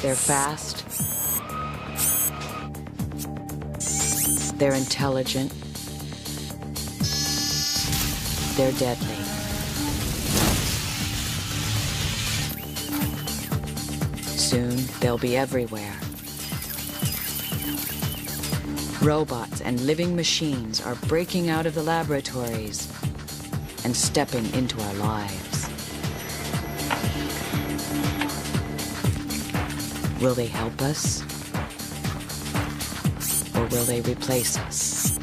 They're fast. They're intelligent. They're deadly. Soon, they'll be everywhere. Robots and living machines are breaking out of the laboratories and stepping into our lives. Will they help us? Or will they replace us?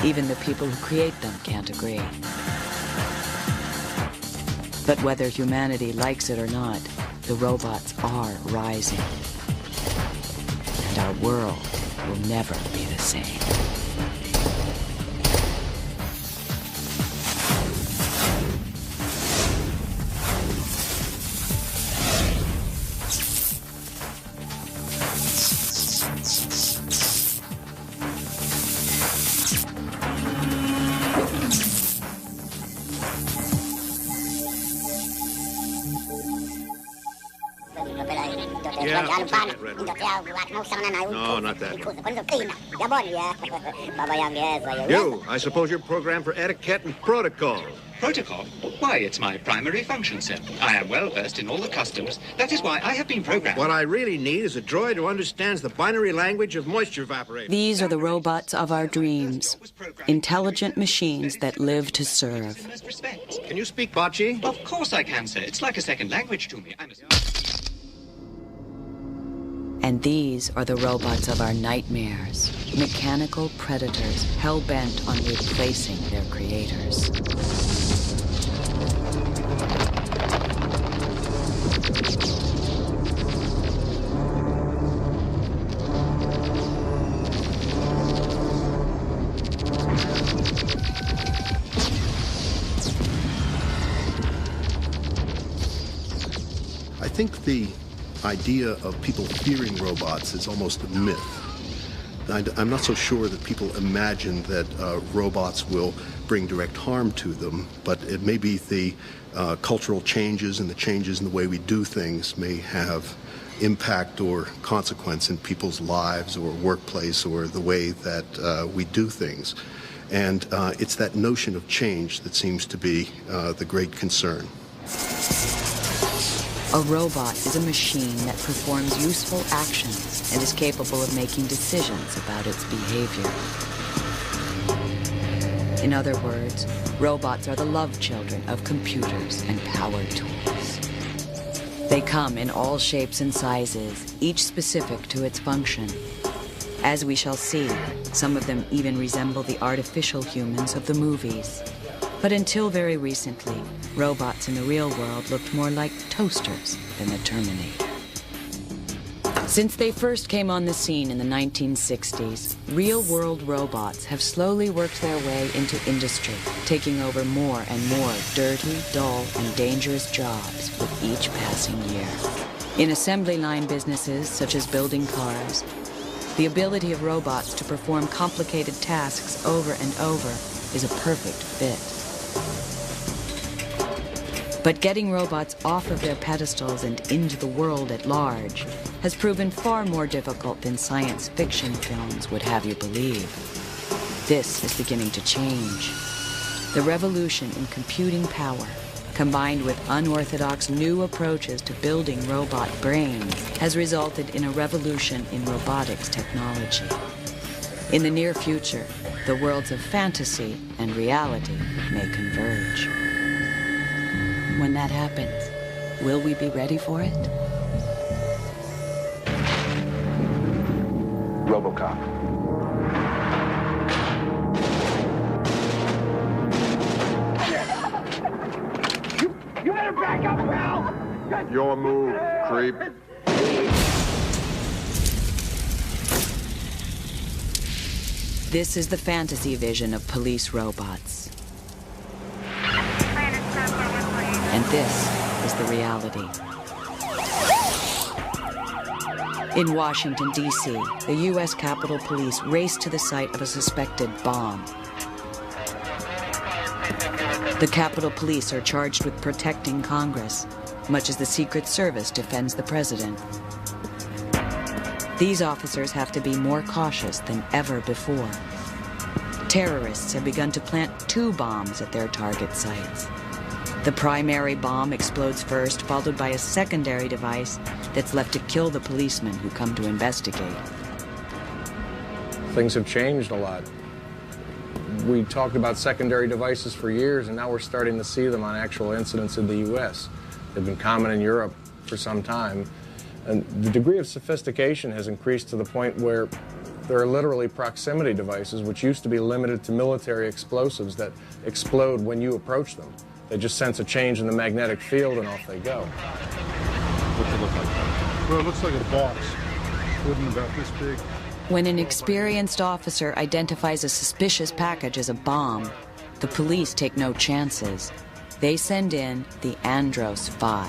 Even the people who create them can't agree. But whether humanity likes it or not, the robots are rising. And our world will never be the same. No, not that. You, I suppose you're programmed for etiquette and protocol. Protocol? Why, it's my primary function, sir. I am well versed in all the customs. That is why I have been programmed. What I really need is a droid who understands the binary language of moisture evaporation. These are the robots of our dreams. Intelligent machines that live to serve. Can you speak Bocce? Of course I can, sir. It's like a second language to me. And these are the robots of our nightmares. Mechanical predators hell-bent on replacing their creators. I think the idea of people fearing robots is almost a myth. I'm not so sure that people imagine that robots will bring direct harm to them, but it may be the cultural changes and the changes in the way we do things may have impact or consequence in people's lives or workplace or the way that we do things. And it's that notion of change that seems to be the great concern. A robot is a machine that performs useful actions and is capable of making decisions about its behavior. In other words, robots are the love children of computers and power tools. They come in all shapes and sizes, each specific to its function. As we shall see, some of them even resemble the artificial humans of the movies. But until very recently, robots in the real world looked more like toasters than the Terminator. Since they first came on the scene in the 1960s, real-world robots have slowly worked their way into industry, taking over more and more dirty, dull, and dangerous jobs with each passing year. In assembly line businesses, such as building cars, the ability of robots to perform complicated tasks over and over is a perfect fit. But getting robots off of their pedestals and into the world at large has proven far more difficult than science fiction films would have you believe. This is beginning to change. The revolution in computing power, combined with unorthodox new approaches to building robot brains, has resulted in a revolution in robotics technology. In the near future, the worlds of fantasy and reality may converge. When that happens, will we be ready for it? RoboCop. You better back up, pal! Your move, creep. This is the fantasy vision of police robots. And this is the reality. In Washington, D.C., the U.S. Capitol Police raced to the site of a suspected bomb. The Capitol Police are charged with protecting Congress, much as the Secret Service defends the president. These officers have to be more cautious than ever before. Terrorists have begun to plant 2 bombs at their target sites. The primary bomb explodes first, followed by a secondary device that's left to kill the policemen who come to investigate. Things have changed a lot. We talked about secondary devices for years, and now we're starting to see them on actual incidents in the U.S. They've been common in Europe for some time. And the degree of sophistication has increased to the point where there are literally proximity devices, which used to be limited to military explosives that explode when you approach them. They just sense a change in the magnetic field and off they go. What's it look like? Well, it looks like a box. Wooden, about this big. When an experienced officer identifies a suspicious package as a bomb, the police take no chances. They send in the Andros 5.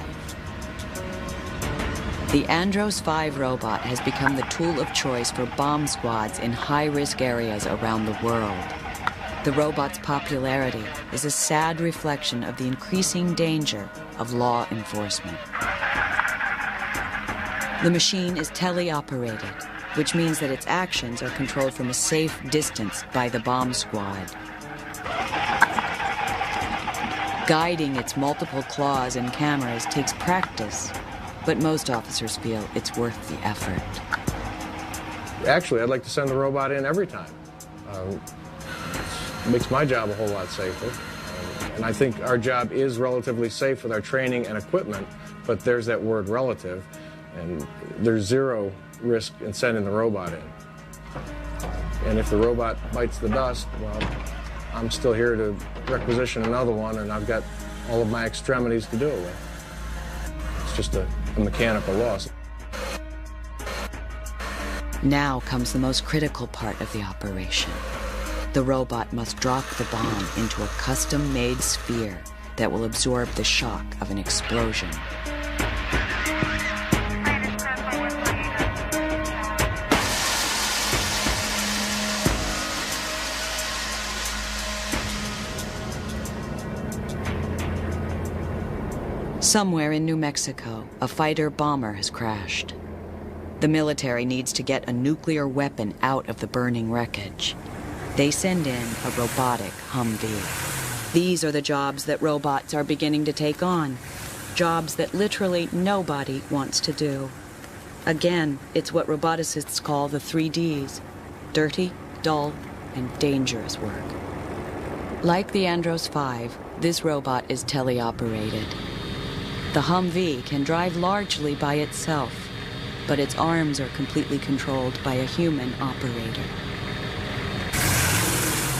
The Andros 5 robot has become the tool of choice for bomb squads in high-risk areas around the world. The robot's popularity is a sad reflection of the increasing danger of law enforcement. The machine is teleoperated, which means that its actions are controlled from a safe distance by the bomb squad. Guiding its multiple claws and cameras takes practice, but most officers feel it's worth the effort. Actually, I'd like to send the robot in every time. It makes my job a whole lot safer. And I think our job is relatively safe with our training and equipment, but there's that word relative, and there's zero risk in sending the robot in. And if the robot bites the dust, well, I'm still here to requisition another one, and I've got all of my extremities to do it with. It's just a mechanical loss. Now comes the most critical part of the operation. The robot must drop the bomb into a custom-made sphere that will absorb the shock of an explosion. Somewhere in New Mexico, a fighter-bomber has crashed. The military needs to get a nuclear weapon out of the burning wreckage. They send in a robotic Humvee. These are the jobs that robots are beginning to take on. Jobs that literally nobody wants to do. Again, it's what roboticists call the 3Ds: dirty, dull, and dangerous work. Like the Andros 5, this robot is teleoperated. The Humvee can drive largely by itself, but its arms are completely controlled by a human operator.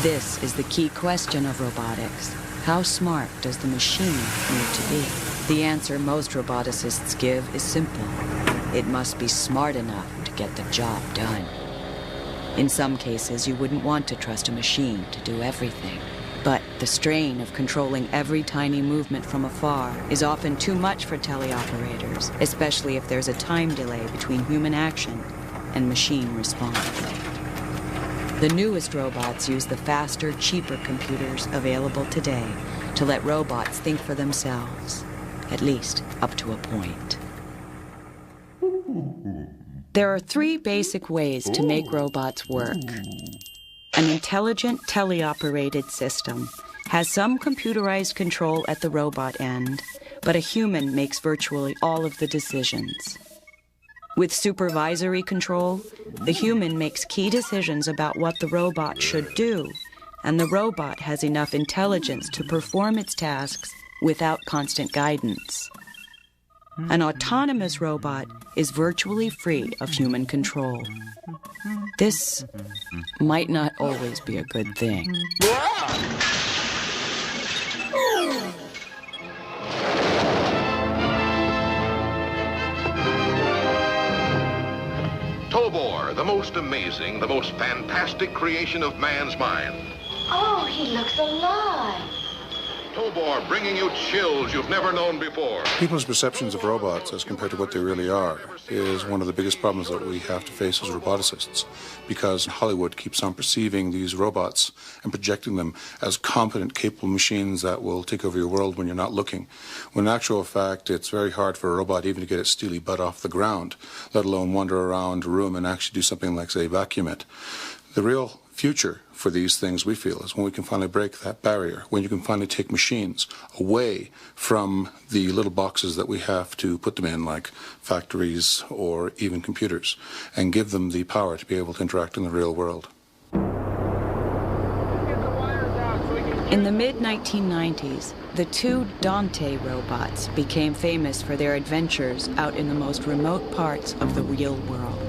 This is the key question of robotics. How smart does the machine need to be? The answer most roboticists give is simple. It must be smart enough to get the job done. In some cases, you wouldn't want to trust a machine to do everything. But the strain of controlling every tiny movement from afar is often too much for teleoperators, especially if there's a time delay between human action and machine response. The newest robots use the faster, cheaper computers available today to let robots think for themselves, at least up to a point. There are 3 basic ways to make robots work. An intelligent, teleoperated system has some computerized control at the robot end, but a human makes virtually all of the decisions. With supervisory control, the human makes key decisions about what the robot should do, and the robot has enough intelligence to perform its tasks without constant guidance. An autonomous robot is virtually free of human control. This might not always be a good thing. Tobor, the most amazing, the most fantastic creation of man's mind. Oh, he looks alive. Tobor, bringing you chills you've never known before. People's perceptions of robots as compared to what they really are is one of the biggest problems that we have to face as roboticists, because Hollywood keeps on perceiving these robots and projecting them as competent, capable machines that will take over your world when you're not looking. When in actual fact, it's very hard for a robot even to get its steely butt off the ground, let alone wander around a room and actually do something like, say, vacuum it. The real future for these things, we feel, is when we can finally break that barrier, when you can finally take machines away from the little boxes that we have to put them in, like factories or even computers, and give them the power to be able to interact in the real world. In the mid-1990s, the two Dante robots became famous for their adventures out in the most remote parts of the real world.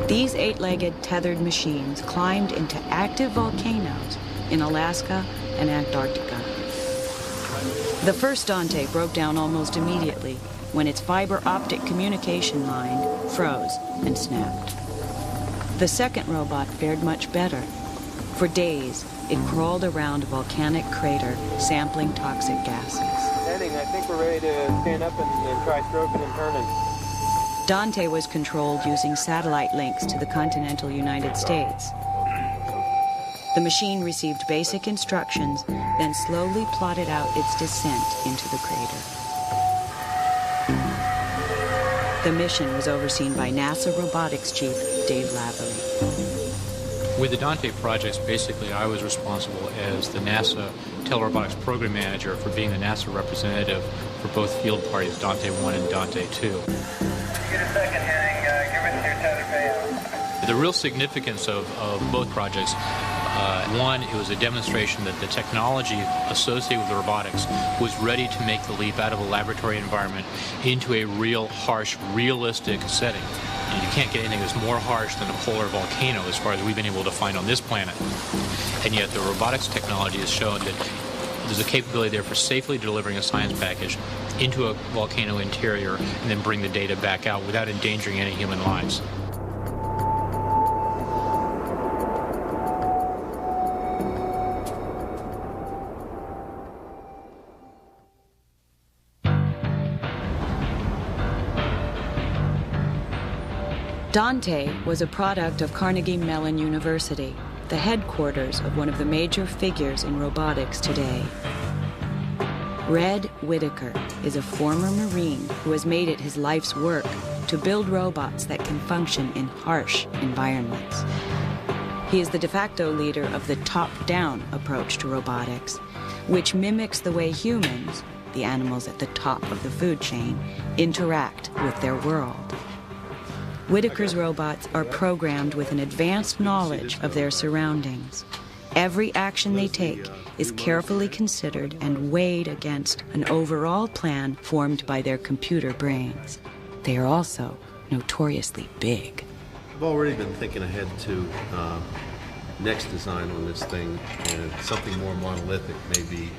These 8-legged tethered machines climbed into active volcanoes in Alaska and Antarctica. The first Dante broke down almost immediately when its fiber optic communication line froze and snapped. The second robot fared much better. For days, it crawled around a volcanic crater, sampling toxic gases. Heading, I think we're ready to stand up and try stroking and turning. Dante was controlled using satellite links to the continental United States. The machine received basic instructions, then slowly plotted out its descent into the crater. The mission was overseen by NASA Robotics Chief Dave Lavery. With the Dante projects, basically I was responsible as the NASA Telerobotics Program Manager for being the NASA representative for both field parties, Dante 1 and Dante 2. Get a second heading, give us your tether payout. The real significance of both projects, one, it was a demonstration that the technology associated with the robotics was ready to make the leap out of a laboratory environment into a real, harsh, realistic setting. And you can't get anything that's more harsh than a polar volcano as far as we've been able to find on this planet. And yet the robotics technology has shown that there's a capability there for safely delivering a science package into a volcano interior and then bring the data back out without endangering any human lives. Dante was a product of Carnegie Mellon University, the headquarters of one of the major figures in robotics today. Red Whitaker is a former Marine who has made it his life's work to build robots that can function in harsh environments. He is the de facto leader of the top-down approach to robotics, which mimics the way humans, the animals at the top of the food chain, interact with their world. Whitaker's robots are programmed with an advanced knowledge of their surroundings. Every action they take is carefully considered and weighed against an overall plan formed by their computer brains. They are also notoriously big. I've already been thinking ahead to next design on this thing, and something more monolithic, maybe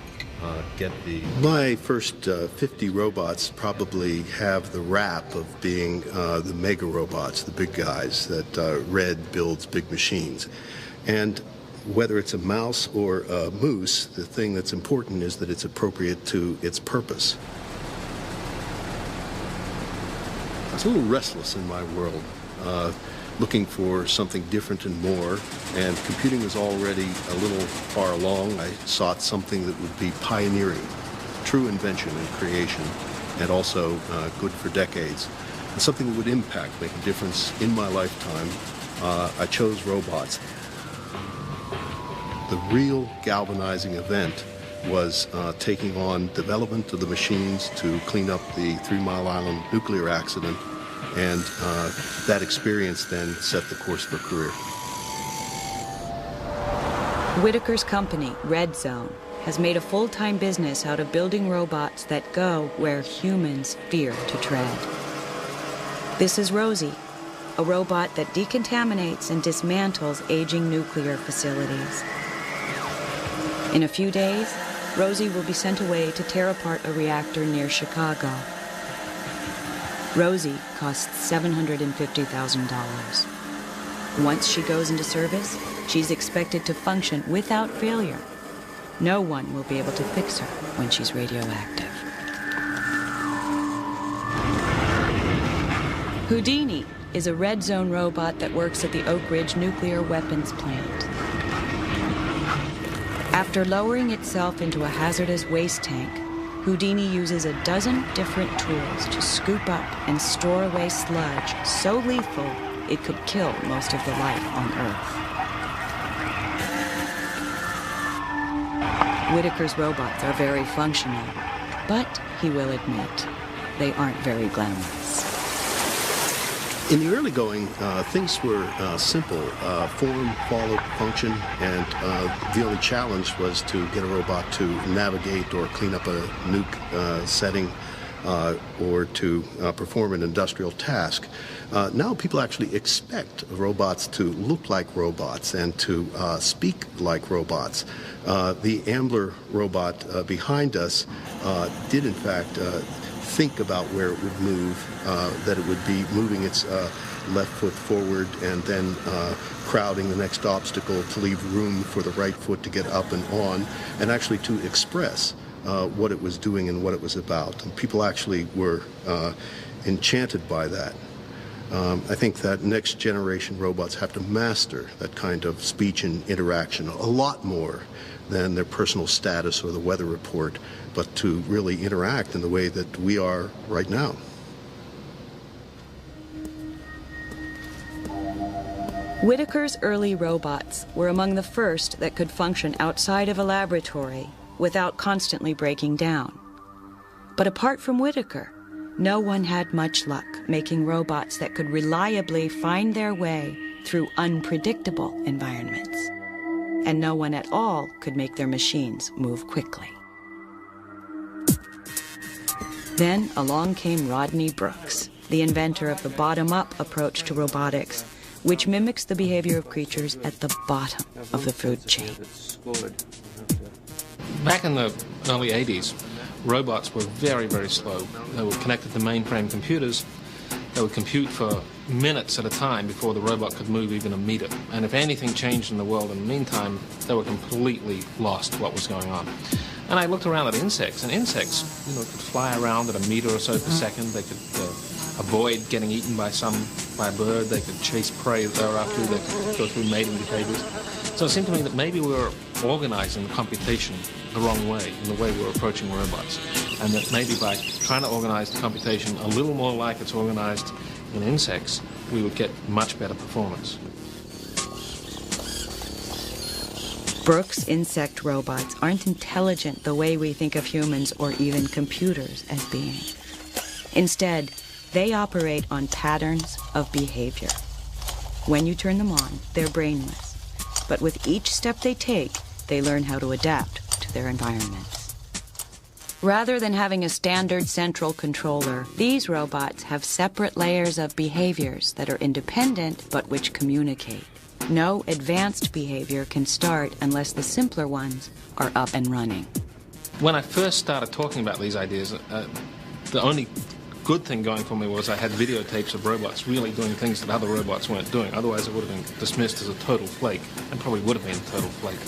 get the... My first 50 robots probably have the rap of being the mega robots, the big guys that Red builds big machines. And whether it's a mouse or a moose, the thing that's important is that it's appropriate to its purpose. I was a little restless in my world, looking for something different and more, and computing was already a little far along. I sought something that would be pioneering, true invention and creation, and also good for decades, and something that would impact, make a difference in my lifetime. I chose robots. The real galvanizing event was taking on development of the machines to clean up the 3 Mile Island nuclear accident, and that experience then set the course for a career. Whitaker's company, Red Zone, has made a full-time business out of building robots that go where humans fear to tread. This is Rosie, a robot that decontaminates and dismantles aging nuclear facilities. In a few days, Rosie will be sent away to tear apart a reactor near Chicago. Rosie costs $750,000. Once she goes into service, she's expected to function without failure. no one will be able to fix her when she's radioactive. Houdini is a red zone robot that works at the Oak Ridge nuclear weapons plant. After lowering itself into a hazardous waste tank, Houdini uses a dozen different tools to scoop up and store away sludge so lethal it could kill most of the life on Earth. Whitaker's robots are very functional, but he will admit, they aren't very glamorous. In the early going, things were simple. Form followed function, and the only challenge was to get a robot to navigate or clean up a nuke setting or to perform an industrial task. Now people actually expect robots to look like robots and to speak like robots. The Ambler robot behind us did in fact think about where it would move, that it would be moving its left foot forward and then crowding the next obstacle to leave room for the right foot to get up and on, and actually to express what it was doing and what it was about. And people actually were enchanted by that. I think that next generation robots have to master that kind of speech and interaction a lot more than their personal status or the weather report, but to really interact in the way that we are right now. Whitaker's early robots were among the first that could function outside of a laboratory without constantly breaking down. But apart from Whitaker, no one had much luck making robots that could reliably find their way through unpredictable environments. And no one at all could make their machines move quickly. Then along came Rodney Brooks, the inventor of the bottom-up approach to robotics, which mimics the behavior of creatures at the bottom of the food chain. Back in the early 80s, robots were very, very slow. They were connected to mainframe computers. They would compute for minutes at a time before the robot could move even a meter. And if anything changed in the world in the meantime, they were completely lost to what was going on. And I looked around at insects, and insects, could fly around at a meter or so per second. They could avoid getting eaten by a bird. They could chase prey that they were after. They could go through mating behaviors. So it seemed to me that maybe we were organizing the computation the wrong way, in the way we were approaching robots. And that maybe by trying to organize the computation a little more like it's organized in insects, we would get much better performance. Brooks' insect robots aren't intelligent the way we think of humans or even computers as being. Instead, they operate on patterns of behavior. When you turn them on, they're brainless. But with each step they take, they learn how to adapt to their environments. Rather than having a standard central controller, these robots have separate layers of behaviors that are independent but which communicate. No advanced behavior can start unless the simpler ones are up and running. When I first started talking about these ideas, the only good thing going for me was I had videotapes of robots really doing things that other robots weren't doing. Otherwise, it would have been dismissed as a total flake, and probably would have been a total flake.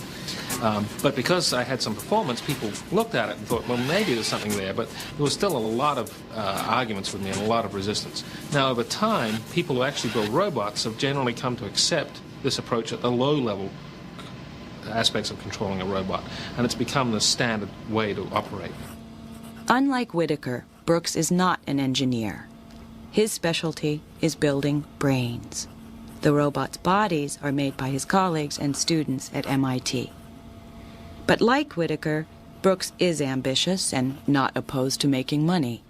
But because I had some performance, people looked at it and thought, well, maybe there's something there. But there was still a lot of arguments with me and a lot of resistance. Now, over time, people who actually build robots have generally come to accept this approach at the low-level aspects of controlling a robot, and it's become the standard way to operate. Unlike Whitaker, Brooks is not an engineer. His specialty is building brains. The robot's bodies are made by his colleagues and students at MIT. But like Whitaker, Brooks is ambitious and not opposed to making money.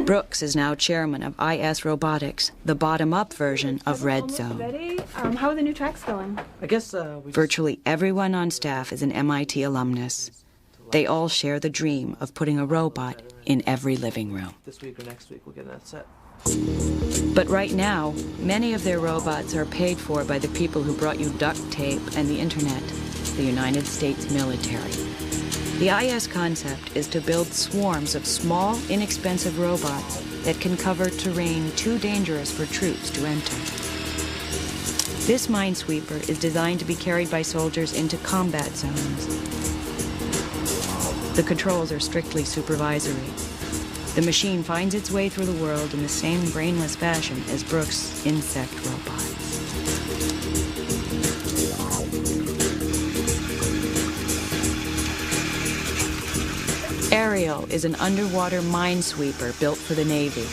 Brooks is now chairman of IS Robotics, the bottom-up version of Red Zone. How are the new tracks going? I guess Virtually everyone on staff is an MIT alumnus. They all share the dream of putting a robot in every living room. This week or next week we'll get that set. But right now, many of their robots are paid for by the people who brought you duct tape and the internet, the United States military. The IS concept is to build swarms of small, inexpensive robots that can cover terrain too dangerous for troops to enter. This minesweeper is designed to be carried by soldiers into combat zones. The controls are strictly supervisory. The machine finds its way through the world in the same brainless fashion as Brooks' insect robots. Ariel is an underwater minesweeper built for the Navy.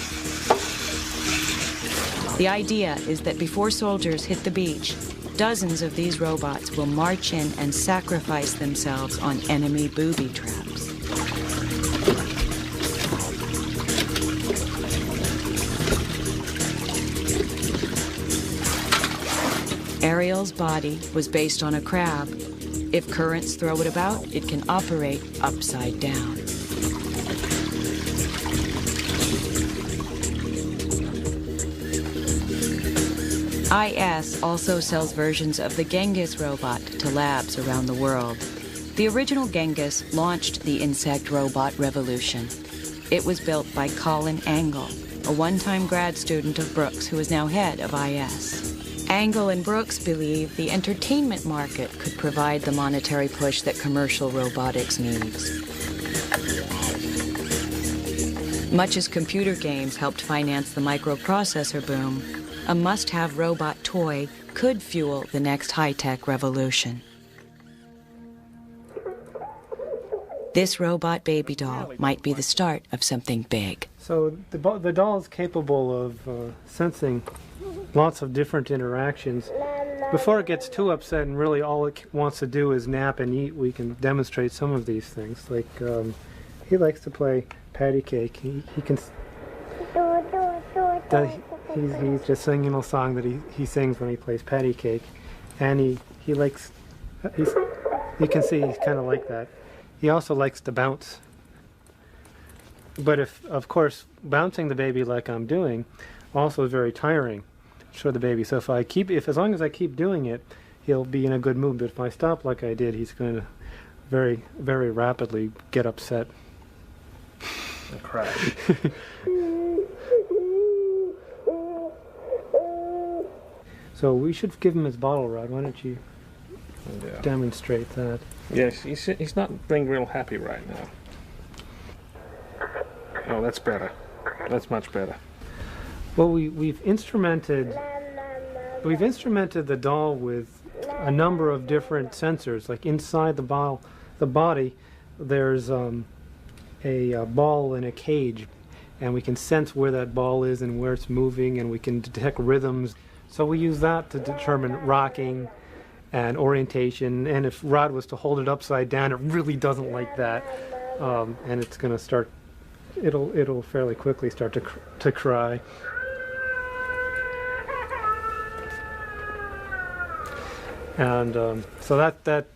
The idea is that before soldiers hit the beach, dozens of these robots will march in and sacrifice themselves on enemy booby traps. Ariel's body was based on a crab. If currents throw it about, it can operate upside down. IS also sells versions of the Genghis robot to labs around the world. The original Genghis launched the insect robot revolution. It was built by Colin Angle, a one-time grad student of Brooks who is now head of IS. Angle and Brooks believe the entertainment market could provide the monetary push that commercial robotics needs. Much as computer games helped finance the microprocessor boom, a must-have robot toy could fuel the next high-tech revolution. This robot baby doll might be the start of something big. So the doll is capable of sensing lots of different interactions. Before it gets too upset and really all it wants to do is nap and eat, we can demonstrate some of these things. Like he likes to play patty cake. He can. He's just singing a song that he sings when he plays patty cake, and he likes. You can see he's kind of like that. He also likes to bounce. But of course, bouncing the baby like I'm doing, also is very tiring for the baby. So as long as I keep doing it, he'll be in a good mood. But if I stop like I did, he's going to very, very rapidly get upset. And cry. So we should give him his bottle rod. Why don't you demonstrate that? Yes, he's not being real happy right now. Oh, that's better. That's much better. Well, we've instrumented the doll with a number of different sensors. Like inside the body, there's a ball in a cage, and we can sense where that ball is and where it's moving, and we can detect rhythms. So we use that to determine rocking and orientation, and if Rod was to hold it upside down, it really doesn't like that, and it's going to start. It'll fairly quickly start to cry. And so that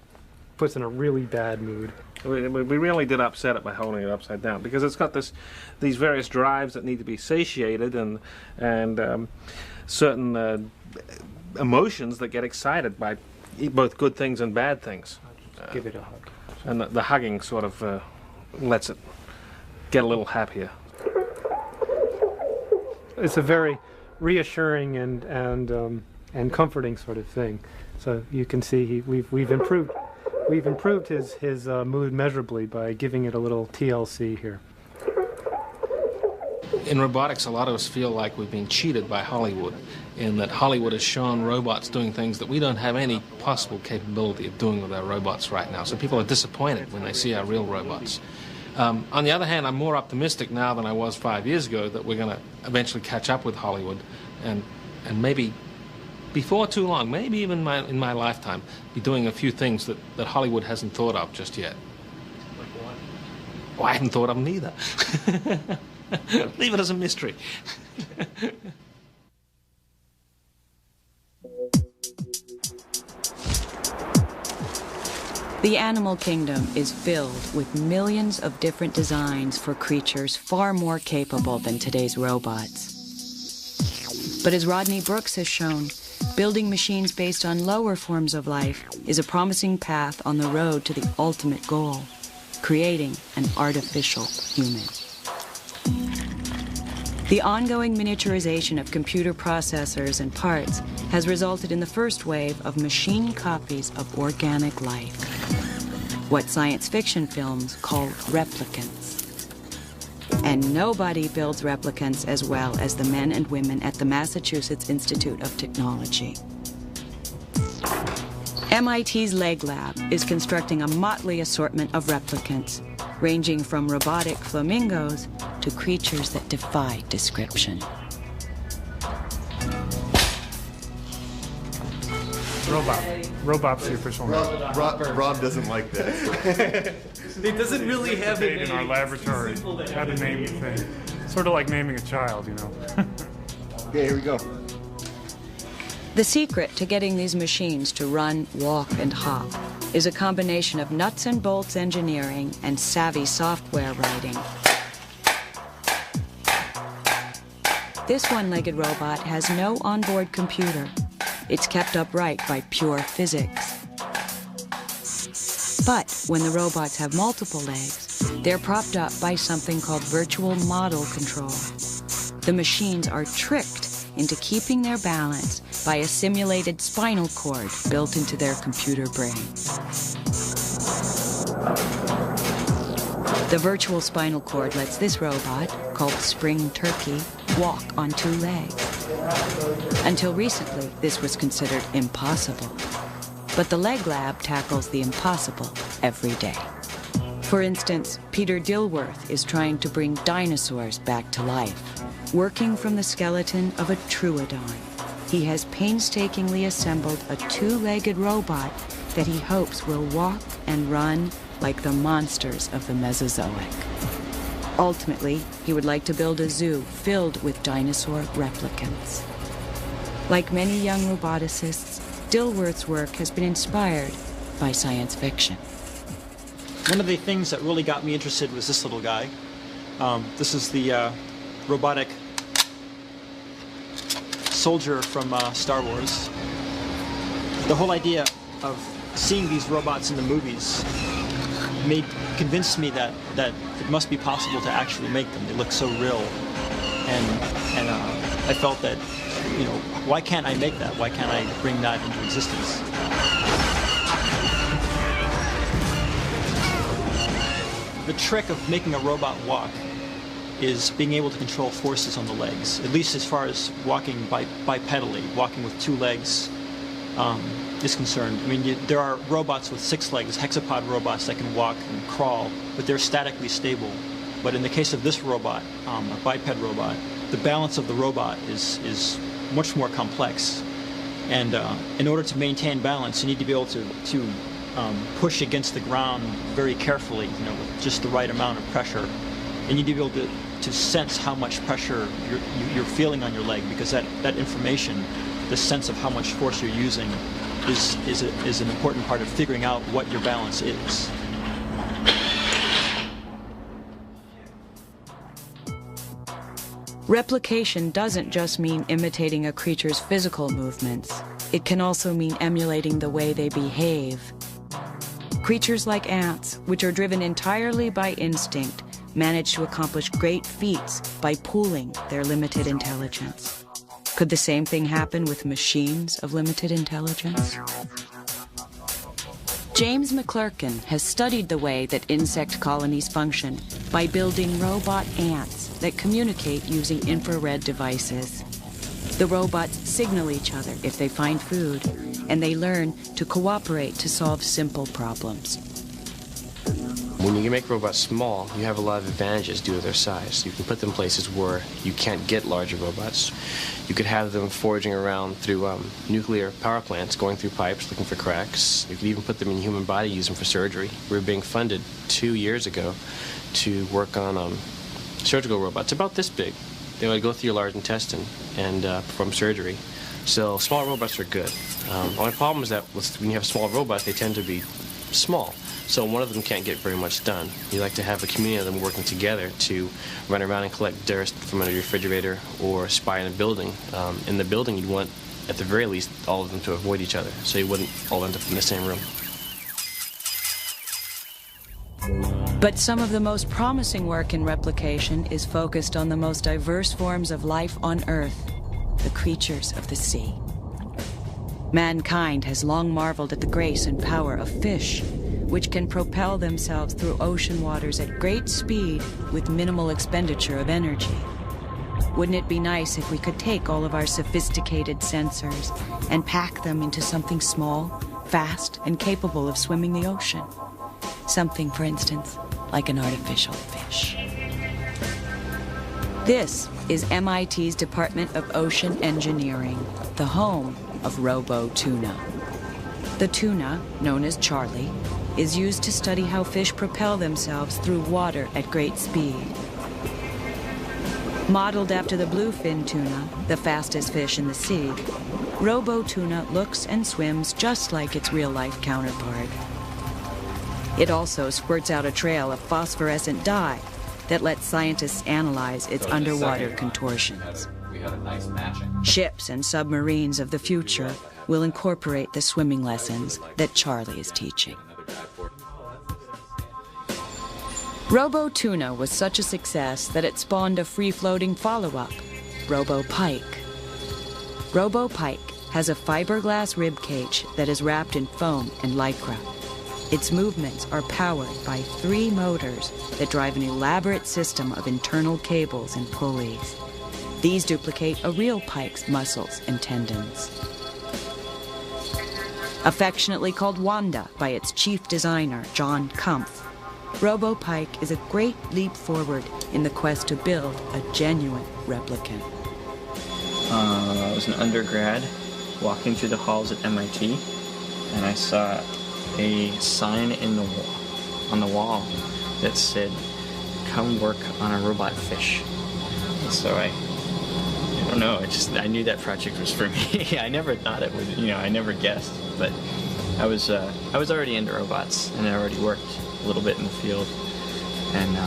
puts in a really bad mood. We really did upset it by holding it upside down, because it's got these various drives that need to be satiated, and certain emotions that get excited by both good things and bad things. Just give it a hug. And the hugging sort of lets it get a little happier. It's a very reassuring and comforting sort of thing. So you can see we've improved his mood measurably by giving it a little TLC here. In robotics, a lot of us feel like we've been cheated by Hollywood, in that Hollywood has shown robots doing things that we don't have any possible capability of doing with our robots right now. So people are disappointed when they see our real robots. On the other hand, I'm more optimistic now than I was 5 years ago that we're going to eventually catch up with Hollywood, and maybe before too long, maybe even in my lifetime, be doing a few things that Hollywood hasn't thought of just yet. Like what? Oh, I haven't thought of them either. Leave it as a mystery. The animal kingdom is filled with millions of different designs for creatures far more capable than today's robots. But as Rodney Brooks has shown, building machines based on lower forms of life is a promising path on the road to the ultimate goal, creating an artificial human. The ongoing miniaturization of computer processors and parts has resulted in the first wave of machine copies of organic life, what science fiction films call replicants. And nobody builds replicants as well as the men and women at the Massachusetts Institute of Technology. MIT's Leg Lab is constructing a motley assortment of replicants, ranging from robotic flamingos to creatures that defy description. Robot's the official name. Rob doesn't like that. It doesn't really have a name. In our laboratory, how to name the thing. Sort of like naming a child, you know. Okay, here we go. The secret to getting these machines to run, walk, and hop is a combination of nuts and bolts engineering and savvy software writing. This one-legged robot has no onboard computer. It's kept upright by pure physics. But when the robots have multiple legs, they're propped up by something called virtual model control. The machines are tricked into keeping their balance by a simulated spinal cord built into their computer brain. The virtual spinal cord lets this robot, called Spring Turkey, walk on 2 legs. Until recently, this was considered impossible. But the Leg Lab tackles the impossible every day. For instance, Peter Dilworth is trying to bring dinosaurs back to life, working from the skeleton of a troodon. He has painstakingly assembled a 2-legged robot that he hopes will walk and run like the monsters of the Mesozoic. Ultimately, he would like to build a zoo filled with dinosaur replicants. Like many young roboticists, Dilworth's work has been inspired by science fiction. One of the things that really got me interested was this little guy. This is the robotic soldier from Star Wars. The whole idea of seeing these robots in the movies convinced me that it must be possible to actually make them. They look so real, and I felt that, you know, why can't I make that? Why can't I bring that into existence? The trick of making a robot walk is being able to control forces on the legs, at least as far as walking bipedally, walking with 2 legs is concerned. I mean, there are robots with 6 legs, hexapod robots that can walk and crawl, but they're statically stable. But in the case of this robot, a biped robot, the balance of the robot is much more complex. And in order to maintain balance, you need to be able to push against the ground very carefully, you know, with just the right amount of pressure. And you need to be able to sense how much pressure you're feeling on your leg, because that information, the sense of how much force you're using, is an important part of figuring out what your balance is. Replication doesn't just mean imitating a creature's physical movements. It can also mean emulating the way they behave. Creatures like ants, which are driven entirely by instinct, manage to accomplish great feats by pooling their limited intelligence. Could the same thing happen with machines of limited intelligence? James McClurkin has studied the way that insect colonies function by building robot ants that communicate using infrared devices. The robots signal each other if they find food, and they learn to cooperate to solve simple problems. When you make robots small, you have a lot of advantages due to their size. You can put them places where you can't get larger robots. You could have them foraging around through nuclear power plants, going through pipes, looking for cracks. You could even put them in the human body, use them for surgery. We were being funded 2 years ago to work on surgical robots about this big. They would go through your large intestine and perform surgery. So small robots are good. Only problem is that when you have small robots, they tend to be small. So one of them can't get very much done. You like to have a community of them working together to run around and collect dirt from under your refrigerator or spy in a building. In the building, you'd want, at the very least, all of them to avoid each other, so you wouldn't all end up in the same room. But some of the most promising work in replication is focused on the most diverse forms of life on Earth, the creatures of the sea. Mankind has long marveled at the grace and power of fish, which can propel themselves through ocean waters at great speed with minimal expenditure of energy. Wouldn't it be nice if we could take all of our sophisticated sensors and pack them into something small, fast, and capable of swimming the ocean? Something, for instance, like an artificial fish. This is MIT's Department of Ocean Engineering, the home of Robo-Tuna. The tuna, known as Charlie, is used to study how fish propel themselves through water at great speed. Modeled after the bluefin tuna, the fastest fish in the sea, Robo-Tuna looks and swims just like its real-life counterpart. It also squirts out a trail of phosphorescent dye that lets scientists analyze its underwater contortions. Ships and submarines of the future will incorporate the swimming lessons that Charlie is teaching. Robo-Tuna was such a success that it spawned a free-floating follow-up, Robo-Pike. Robo-Pike has a fiberglass rib cage that is wrapped in foam and lycra. Its movements are powered by 3 motors that drive an elaborate system of internal cables and pulleys. These duplicate a real pike's muscles and tendons. Affectionately called Wanda by its chief designer, John Kumpf, Robo-Pike is a great leap forward in the quest to build a genuine replicant. I was an undergrad walking through the halls at MIT, and I saw a sign on the wall that said, "Come work on a robot fish." And so I don't know, I knew that project was for me. I never thought it would, I never guessed, but I was already into robots, and I already worked a little bit in the field, and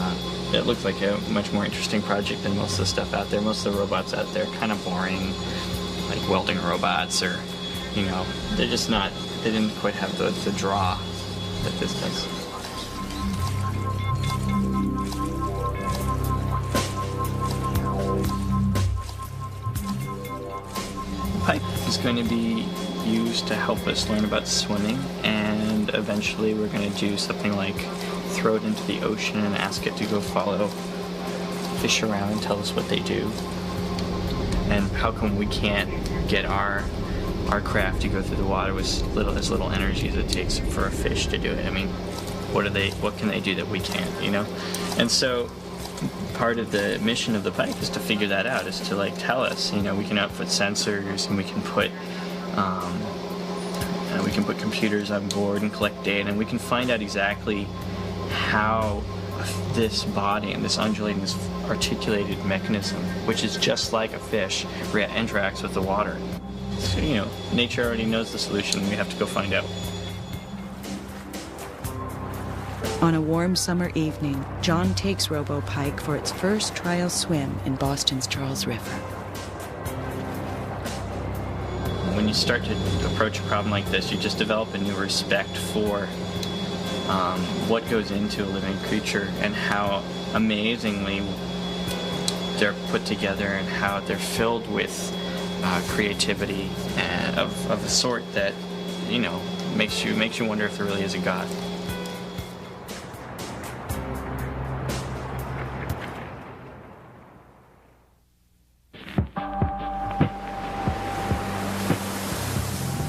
it looked like a much more interesting project than most of the stuff out there. Most of the robots out there are kind of boring, like welding robots, or, they're just not, they didn't quite have the draw that this does. Pipe is going to be used to help us learn about swimming, and eventually we're going to do something like throw it into the ocean and ask it to go follow fish around and tell us what they do. And how come we can't get our craft to go through the water with as little energy as it takes for a fish to do it? I mean, what can they do that we can't, And so part of the mission of the Pike is to figure that out, is to tell us, we can output sensors, and we can put computers on board and collect data, and we can find out exactly how this body and this undulating, this articulated mechanism, which is just like a fish, interacts with the water. So, nature already knows the solution. We have to go find out. On a warm summer evening, John takes Robo-Pike for its first trial swim in Boston's Charles River. When you start to approach a problem like this, you just develop a new respect for what goes into a living creature and how amazingly they're put together and how they're filled with creativity and of a sort that, makes you wonder if there really is a God.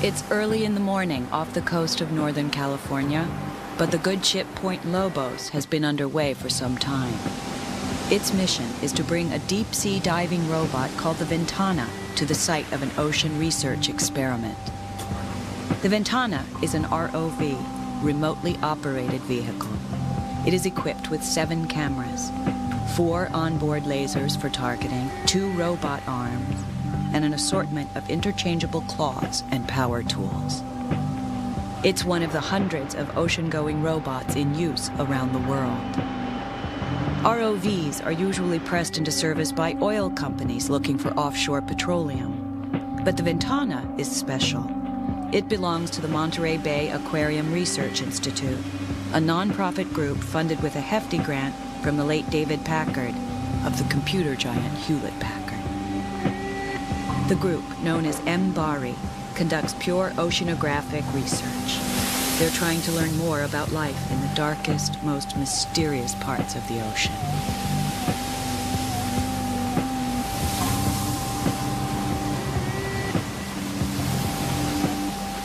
It's early in the morning off the coast of Northern California, but the good ship Point Lobos has been underway for some time. Its mission is to bring a deep-sea diving robot called the Ventana to the site of an ocean research experiment. The Ventana is an ROV, remotely operated vehicle. It is equipped with 7 cameras, 4 onboard lasers for targeting, 2 robot arms, and an assortment of interchangeable claws and power tools. It's one of the hundreds of ocean-going robots in use around the world. ROVs are usually pressed into service by oil companies looking for offshore petroleum. But the Ventana is special. It belongs to the Monterey Bay Aquarium Research Institute, a non-profit group funded with a hefty grant from the late David Packard of the computer giant Hewlett-Packard. The group, known as MBARI, conducts pure oceanographic research. They're trying to learn more about life in the darkest, most mysterious parts of the ocean.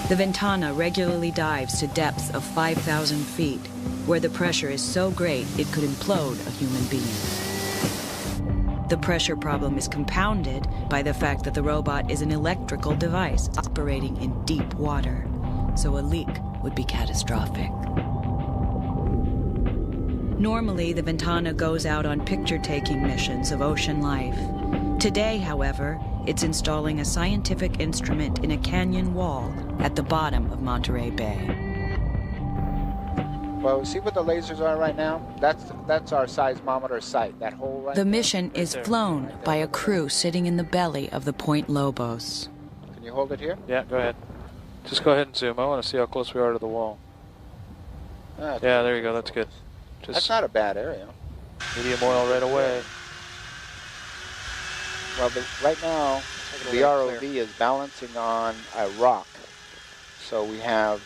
The Ventana regularly dives to depths of 5,000 feet, where the pressure is so great it could implode a human being. The pressure problem is compounded by the fact that the robot is an electrical device operating in deep water, so a leak would be catastrophic. Normally, the Ventana goes out on picture-taking missions of ocean life. Today, however, it's installing a scientific instrument in a canyon wall at the bottom of Monterey Bay. Well, see what the lasers are right now? That's our seismometer site, that hole right The there. mission is flown by a crew sitting in the belly of the Point Lobos. Can you hold it here? Yeah, go ahead. Just go ahead and zoom. I want to see how close we are to the wall. Yeah, there you go. That's good. That's not a bad area. Medium oil right away. Well, right now, the ROV is balancing on a rock. So we have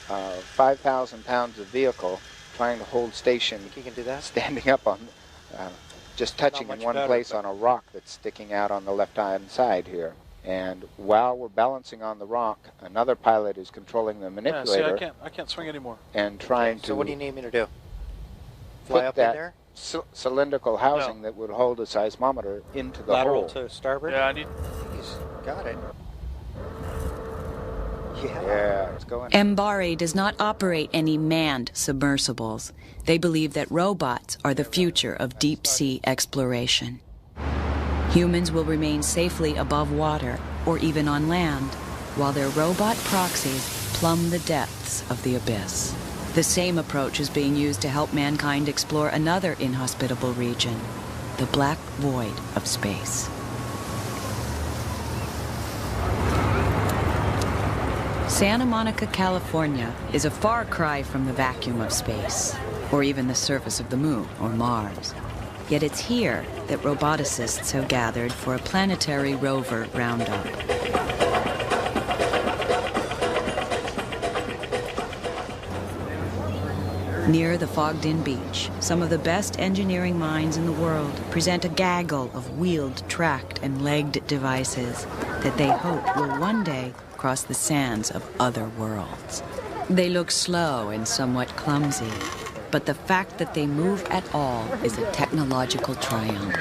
5,000 pounds of vehicle trying to hold station. You can do that? Standing up on, just touching in one place on a rock that's sticking out on the left-hand side here. And while we're balancing on the rock, another pilot is controlling the manipulator. Yeah, see, I can't swing anymore. And trying to. So what do you need me to do? Fly up in there? Cylindrical housing that would hold a seismometer into the Lateral hole. to starboard? Yeah, I need. He's got it. Yeah, it's going. MBARI does not operate any manned submersibles. They believe that robots are the future of deep-sea exploration. Humans will remain safely above water, or even on land, while their robot proxies plumb the depths of the abyss. The same approach is being used to help mankind explore another inhospitable region, the black void of space. Santa Monica, California is a far cry from the vacuum of space, or even the surface of the moon or Mars. Yet it's here that roboticists have gathered for a planetary rover roundup. Near the fogged-in beach, some of the best engineering minds in the world present a gaggle of wheeled, tracked, and legged devices that they hope will one day cross the sands of other worlds. They look slow and somewhat clumsy, but the fact that they move at all is a technological triumph.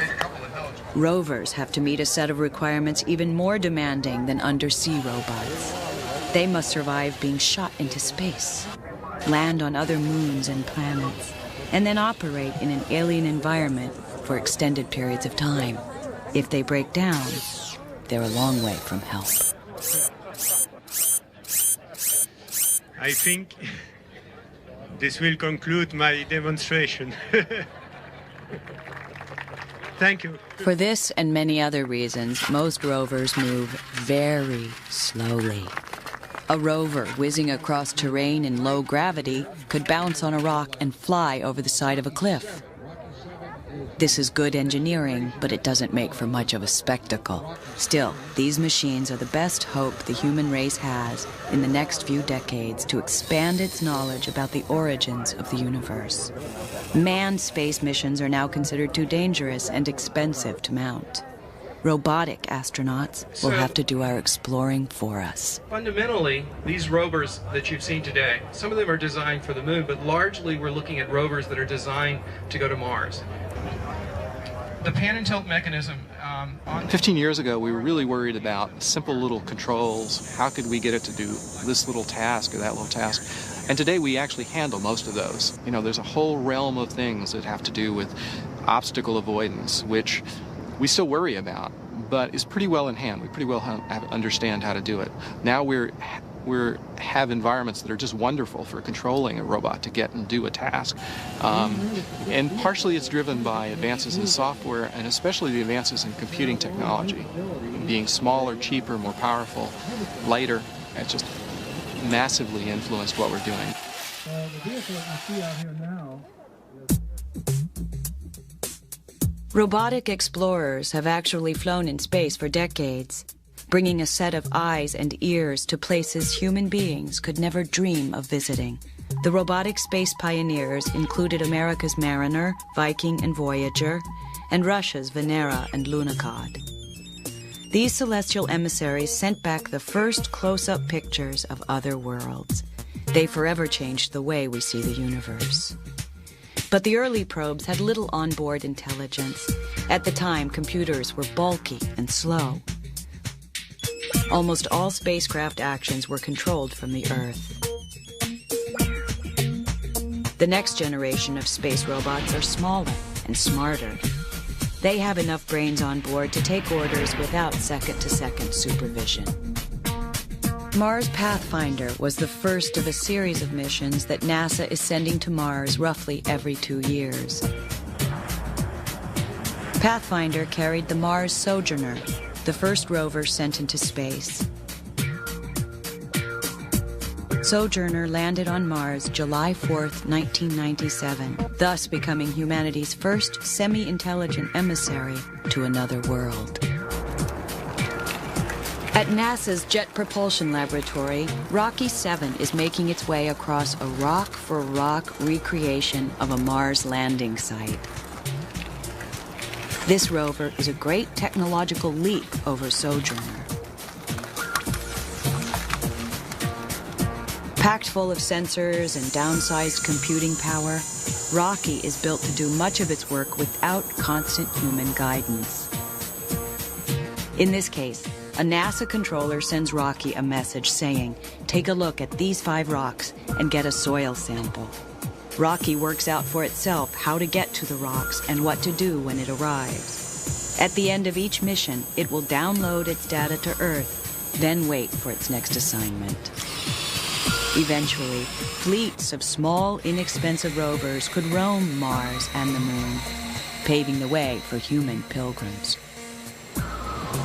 Rovers have to meet a set of requirements even more demanding than undersea robots. They must survive being shot into space, land on other moons and planets, and then operate in an alien environment for extended periods of time. If they break down, they're a long way from help. I think this will conclude my demonstration. Thank you. For this and many other reasons, most rovers move very slowly. A rover whizzing across terrain in low gravity could bounce on a rock and fly over the side of a cliff. This is good engineering, but it doesn't make for much of a spectacle. Still, these machines are the best hope the human race has in the next few decades to expand its knowledge about the origins of the universe. Manned space missions are now considered too dangerous and expensive to mount. Robotic astronauts will have to do our exploring for us. Fundamentally, these rovers that you've seen today, some of them are designed for the moon, but largely we're looking at rovers that are designed to go to Mars. The pan and tilt mechanism 15 years ago, we were really worried about simple little controls. How could we get it to do this little task or that little task? And today we actually handle most of those. You know, there's a whole realm of things that have to do with obstacle avoidance, which we still worry about, but is pretty well in hand. We pretty well understand how to do it. Now we have environments that are just wonderful for controlling a robot to get and do a task. And partially it's driven by advances in software and especially the advances in computing technology. Being smaller, cheaper, more powerful, lighter, it's just massively influenced what we're doing. The vehicle that you see out here now. Robotic explorers have actually flown in space for decades, bringing a set of eyes and ears to places human beings could never dream of visiting. The robotic space pioneers included America's Mariner, Viking, and Voyager, and Russia's Venera and Lunokhod. These celestial emissaries sent back the first close-up pictures of other worlds. They forever changed the way we see the universe. But the early probes had little onboard intelligence. At the time, computers were bulky and slow. Almost all spacecraft actions were controlled from the Earth. The next generation of space robots are smaller and smarter. They have enough brains on board to take orders without second-to-second supervision. Mars Pathfinder was the first of a series of missions that NASA is sending to Mars roughly every 2 years. Pathfinder carried the Mars Sojourner, the first rover sent into space. Sojourner landed on Mars July 4th, 1997, thus becoming humanity's first semi-intelligent emissary to another world. At NASA's Jet Propulsion Laboratory, Rocky 7 is making its way across a rock-for-rock recreation of a Mars landing site. This rover is a great technological leap over Sojourner. Packed full of sensors and downsized computing power, Rocky is built to do much of its work without constant human guidance. In this case, a NASA controller sends Rocky a message saying, "Take a look at these 5 rocks and get a soil sample." Rocky works out for itself how to get to the rocks and what to do when it arrives. At the end of each mission, it will download its data to Earth, then wait for its next assignment. Eventually, fleets of small, inexpensive rovers could roam Mars and the Moon, paving the way for human pilgrims.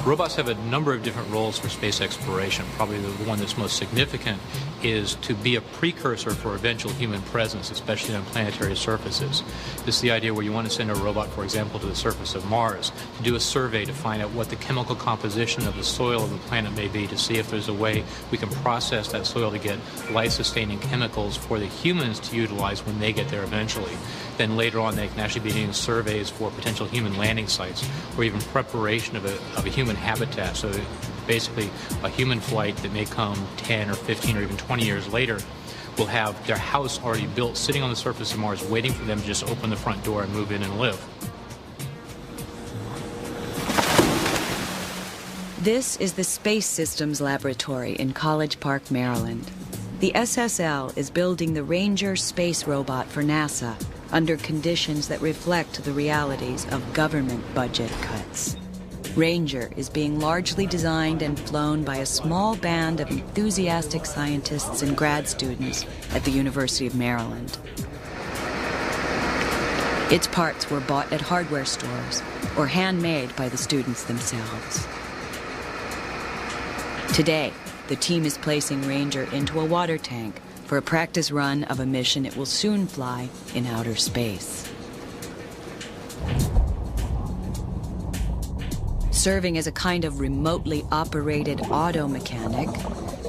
Robots have a number of different roles for space exploration. Probably the one that's most significant is to be a precursor for eventual human presence, especially on planetary surfaces. This is the idea where you want to send a robot, for example, to the surface of Mars to do a survey to find out what the chemical composition of the soil of the planet may be, to see if there's a way we can process that soil to get life-sustaining chemicals for the humans to utilize when they get there eventually. Then later on, they can actually be doing surveys for potential human landing sites or even preparation of a human habitat. So basically, a human flight that may come 10 or 15 or even 20 years later will have their house already built, sitting on the surface of Mars, waiting for them to just open the front door and move in and live. This is the Space Systems Laboratory in College Park, Maryland. The SSL is building the Ranger space robot for NASA under conditions that reflect the realities of government budget cuts. Ranger is being largely designed and flown by a small band of enthusiastic scientists and grad students at the University of Maryland. Its parts were bought at hardware stores or handmade by the students themselves. Today, the team is placing Ranger into a water tank for a practice run of a mission it will soon fly in outer space. Serving as a kind of remotely operated auto mechanic,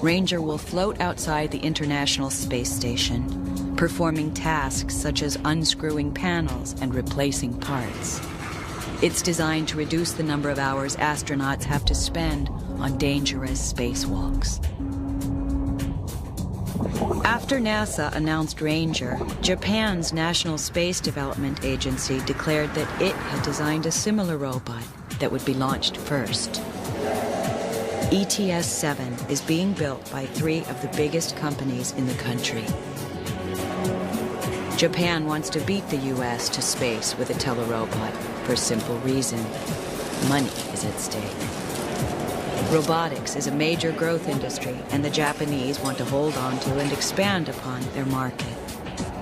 Ranger will float outside the International Space Station, performing tasks such as unscrewing panels and replacing parts. It's designed to reduce the number of hours astronauts have to spend on dangerous spacewalks. After NASA announced Ranger, Japan's National Space Development Agency declared that it had designed a similar robot that would be launched first. ETS-7 is being built by 3 of the biggest companies in the country. Japan wants to beat the U.S. to space with a telerobot for a simple reason: money is at stake. Robotics is a major growth industry, and the Japanese want to hold on to and expand upon their market.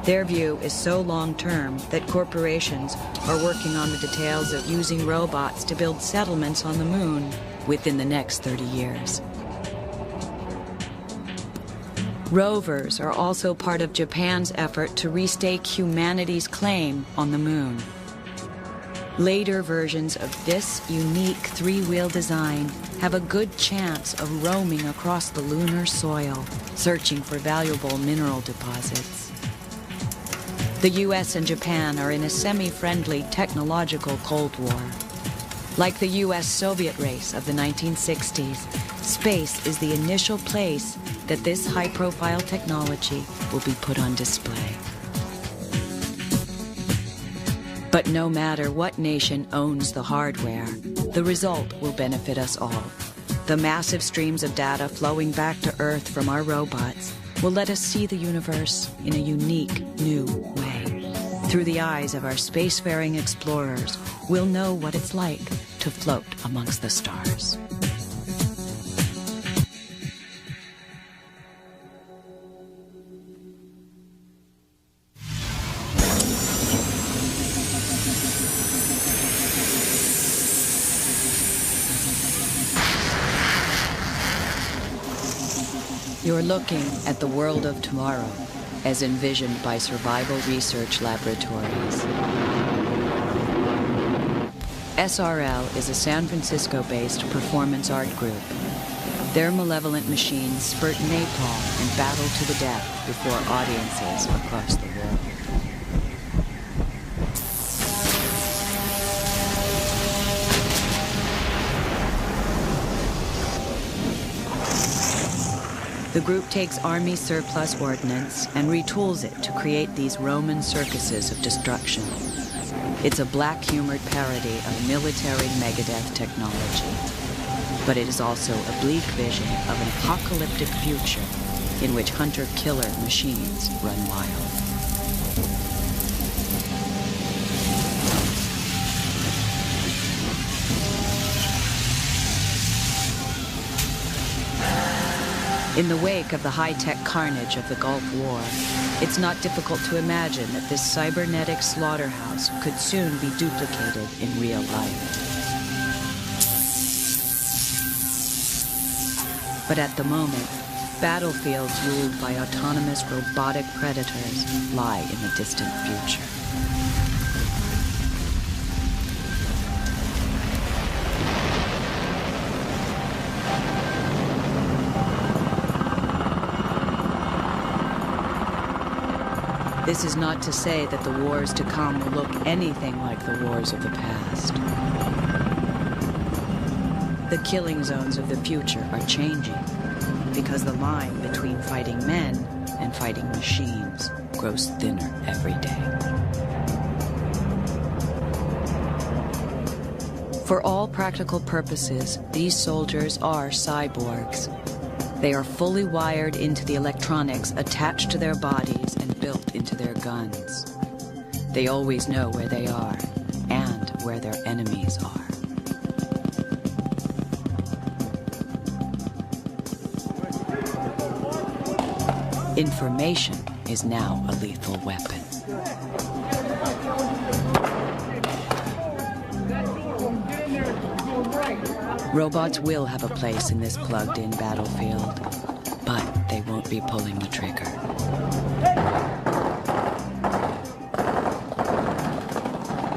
Their view is so long-term that corporations are working on the details of using robots to build settlements on the moon within the next 30 years. Rovers are also part of Japan's effort to restake humanity's claim on the moon. Later versions of this unique three-wheel design have a good chance of roaming across the lunar soil, searching for valuable mineral deposits. The US and Japan are in a semi-friendly technological Cold War. Like the US-Soviet race of the 1960s, space is the initial place that this high-profile technology will be put on display. But no matter what nation owns the hardware, the result will benefit us all. The massive streams of data flowing back to Earth from our robots will let us see the universe in a unique, new way. Through the eyes of our spacefaring explorers, we'll know what it's like to float amongst the stars. You're looking at the world of tomorrow, as envisioned by survival research laboratories. SRL is a San Francisco-based performance art group. Their malevolent machines spurt napalm and battle to the death before audiences across the world. The group takes Army surplus ordnance and retools it to create these Roman circuses of destruction. It's a black-humored parody of military Megadeth technology. But it is also a bleak vision of an apocalyptic future in which hunter-killer machines run wild. In the wake of the high-tech carnage of the Gulf War, it's not difficult to imagine that this cybernetic slaughterhouse could soon be duplicated in real life. But at the moment, battlefields ruled by autonomous robotic predators lie in the distant future. This is not to say that the wars to come will look anything like the wars of the past. The killing zones of the future are changing because the line between fighting men and fighting machines grows thinner every day. For all practical purposes, these soldiers are cyborgs. They are fully wired into the electronics attached to their bodies and built into their guns. They always know where they are and where their enemies are. Information is now a lethal weapon. Robots will have a place in this plugged-in battlefield, but they won't be pulling the trigger.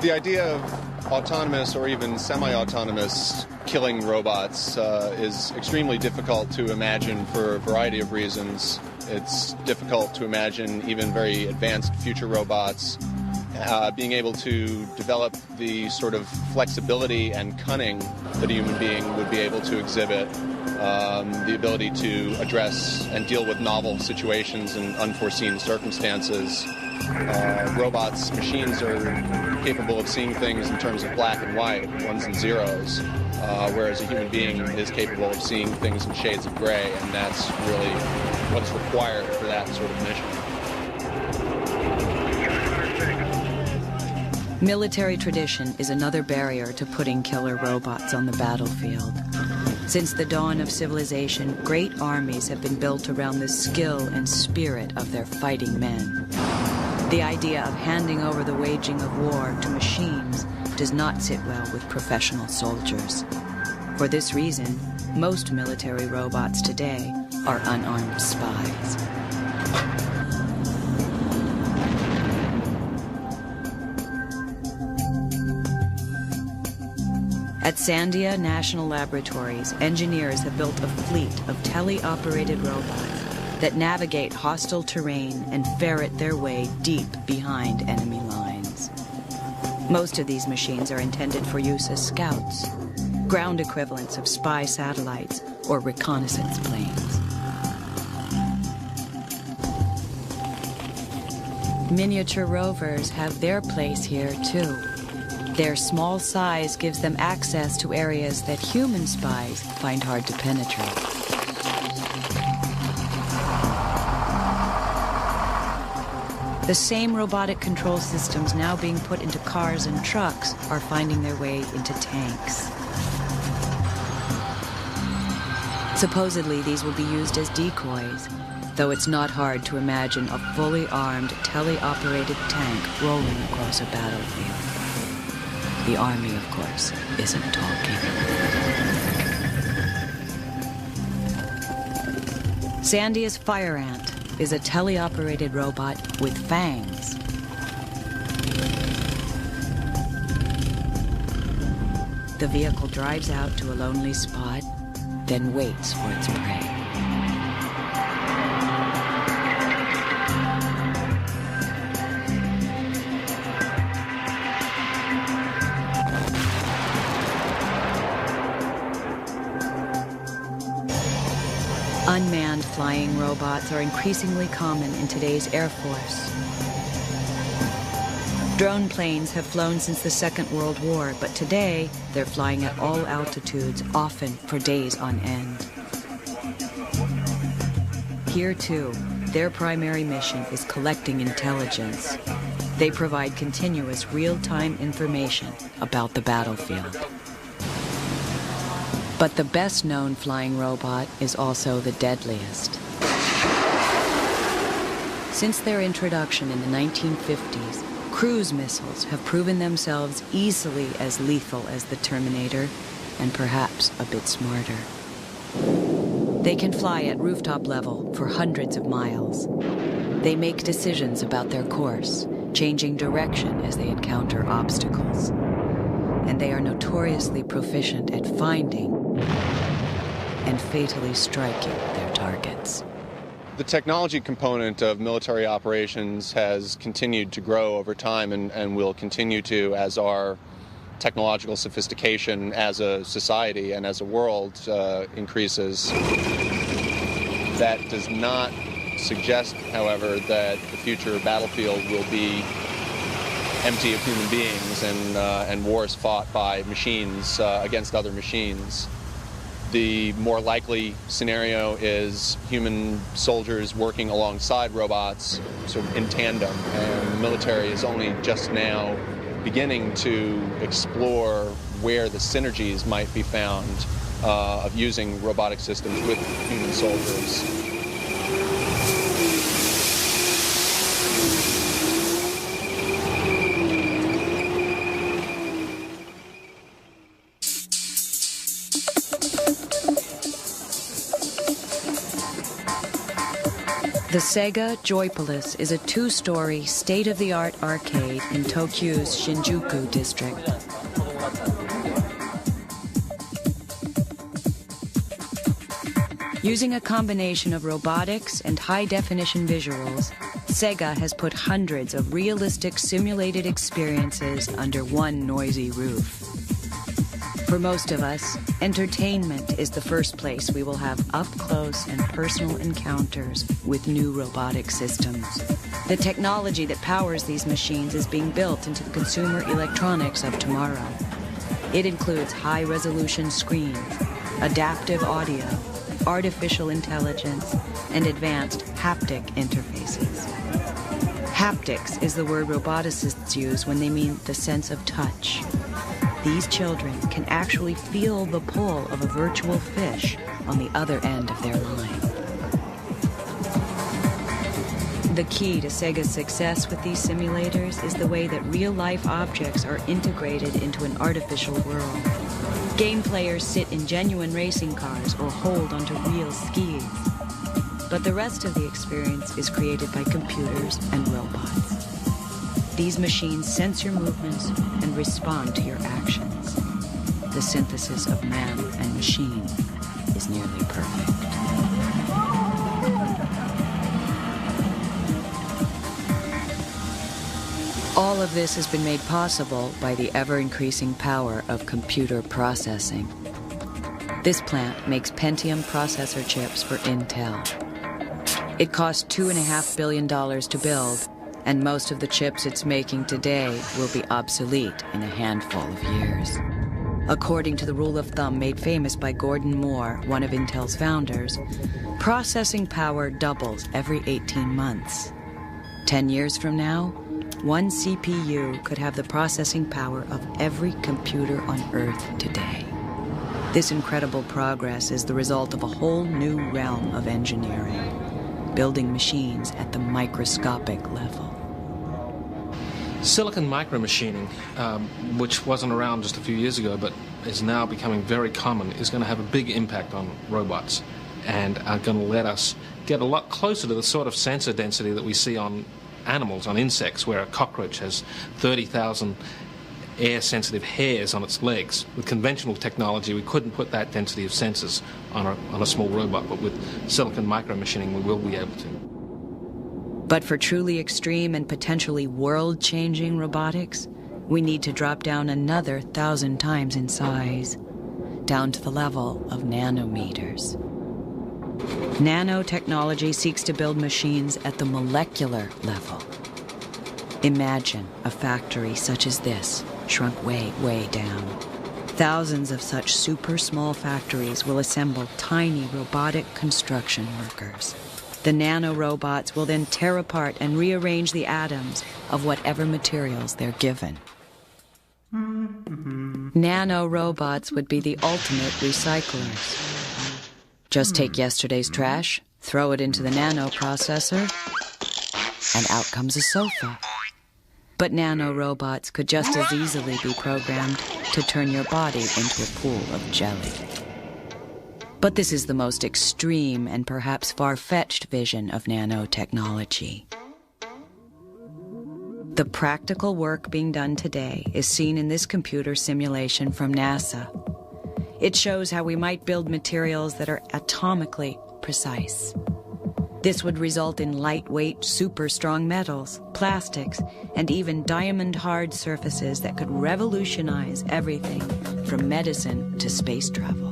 The idea of autonomous or even semi-autonomous killing robots is extremely difficult to imagine for a variety of reasons. It's difficult to imagine even very advanced future robots being able to develop the sort of flexibility and cunning that a human being would be able to exhibit, the ability to address and deal with novel situations and unforeseen circumstances. Robots, machines are capable of seeing things in terms of black and white, ones and zeros, whereas a human being is capable of seeing things in shades of gray, and that's really what's required for that sort of mission. Military tradition is another barrier to putting killer robots on the battlefield. Since the dawn of civilization, great armies have been built around the skill and spirit of their fighting men. The idea of handing over the waging of war to machines does not sit well with professional soldiers. For this reason, most military robots today are unarmed spies. At Sandia National Laboratories, engineers have built a fleet of tele-operated robots that navigate hostile terrain and ferret their way deep behind enemy lines. Most of these machines are intended for use as scouts, ground equivalents of spy satellites or reconnaissance planes. Miniature rovers have their place here, too. Their small size gives them access to areas that human spies find hard to penetrate. The same robotic control systems now being put into cars and trucks are finding their way into tanks. Supposedly, these will be used as decoys, though it's not hard to imagine a fully armed, tele-operated tank rolling across a battlefield. The Army, of course, isn't talking. Sandia's Fire Ant is a tele-operated robot with fangs. The vehicle drives out to a lonely spot, then waits for its prey. Unmanned flying robots are increasingly common in today's Air Force. Drone planes have flown since the Second World War, but today they're flying at all altitudes, often for days on end. Here, too, their primary mission is collecting intelligence. They provide continuous real-time information about the battlefield. But the best-known flying robot is also the deadliest. Since their introduction in the 1950s, cruise missiles have proven themselves easily as lethal as the Terminator, and perhaps a bit smarter. They can fly at rooftop level for hundreds of miles. They make decisions about their course, changing direction as they encounter obstacles. And they are notoriously proficient at finding and fatally striking their targets. The technology component of military operations has continued to grow over time and will continue to as our technological sophistication as a society and as a world increases. That does not suggest, however, that the future battlefield will be empty of human beings and wars fought by machines against other machines. The more likely scenario is human soldiers working alongside robots, sort of in tandem. And the military is only just now beginning to explore where the synergies might be found of using robotic systems with human soldiers. The Sega Joypolis is a two-story, state-of-the-art arcade in Tokyo's Shinjuku district. Using a combination of robotics and high-definition visuals, Sega has put hundreds of realistic simulated experiences under one noisy roof. For most of us, entertainment is the first place we will have up-close and personal encounters with new robotic systems. The technology that powers these machines is being built into the consumer electronics of tomorrow. It includes high-resolution screens, adaptive audio, artificial intelligence, and advanced haptic interfaces. Haptics is the word roboticists use when they mean the sense of touch. These children can actually feel the pull of a virtual fish on the other end of their line. The key to Sega's success with these simulators is the way that real-life objects are integrated into an artificial world. Game players sit in genuine racing cars or hold onto real skis. But the rest of the experience is created by computers and robots. These machines sense your movements and respond to your actions. The synthesis of man and machine is nearly perfect. All of this has been made possible by the ever-increasing power of computer processing. This plant makes Pentium processor chips for Intel. It cost $2.5 billion to build, and most of the chips it's making today will be obsolete in a handful of years. According to the rule of thumb made famous by Gordon Moore, one of Intel's founders, processing power doubles every 18 months. 10 years from now, one CPU could have the processing power of every computer on Earth today. This incredible progress is the result of a whole new realm of engineering, building machines at the microscopic level. Silicon micromachining, which wasn't around just a few years ago but is now becoming very common, is going to have a big impact on robots and are going to let us get a lot closer to the sort of sensor density that we see on animals, on insects, where a cockroach has 30,000 air-sensitive hairs on its legs. With conventional technology, we couldn't put that density of sensors on a small robot, but with silicon micromachining, we will be able to. But for truly extreme and potentially world-changing robotics, we need to drop down another 1,000 times in size, down to the level of nanometers. Nanotechnology seeks to build machines at the molecular level. Imagine a factory such as this, shrunk way, way down. Thousands of such super small factories will assemble tiny robotic construction workers. The nanorobots will then tear apart and rearrange the atoms of whatever materials they're given. Nanorobots would be the ultimate recyclers. Just take yesterday's trash, throw it into the nanoprocessor, and out comes a sofa. But nanorobots could just as easily be programmed to turn your body into a pool of jelly. But this is the most extreme and perhaps far-fetched vision of nanotechnology. The practical work being done today is seen in this computer simulation from NASA. It shows how we might build materials that are atomically precise. This would result in lightweight, super strong metals, plastics, and even diamond-hard surfaces that could revolutionize everything from medicine to space travel.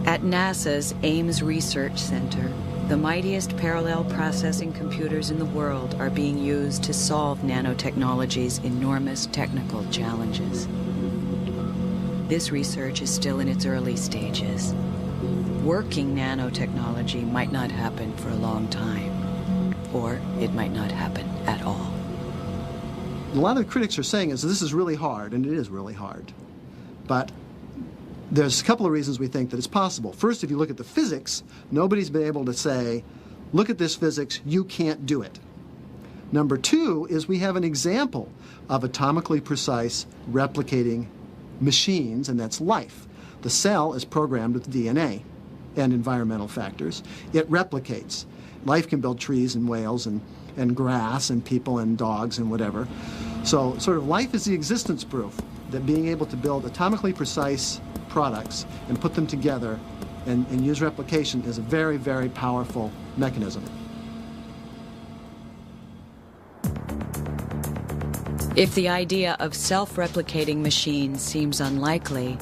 At NASA's Ames Research Center, the mightiest parallel processing computers in the world are being used to solve nanotechnology's enormous technical challenges. This research is still in its early stages. Working nanotechnology might not happen for a long time, or it might not happen at all. A lot of the critics are saying is this is really hard, and it is really hard. But there's a couple of reasons we think that it's possible. First, if you look at the physics, nobody's been able to say, look at this physics, you can't do it. Number two is we have an example of atomically precise replicating machines, and that's life. The cell is programmed with DNA and environmental factors. It replicates. Life can build trees and whales and grass and people and dogs and whatever. So sort of life is the existence proof that being able to build atomically precise products and put them together and use replication is a very, very powerful mechanism. If the idea of self-replicating machines seems unlikely,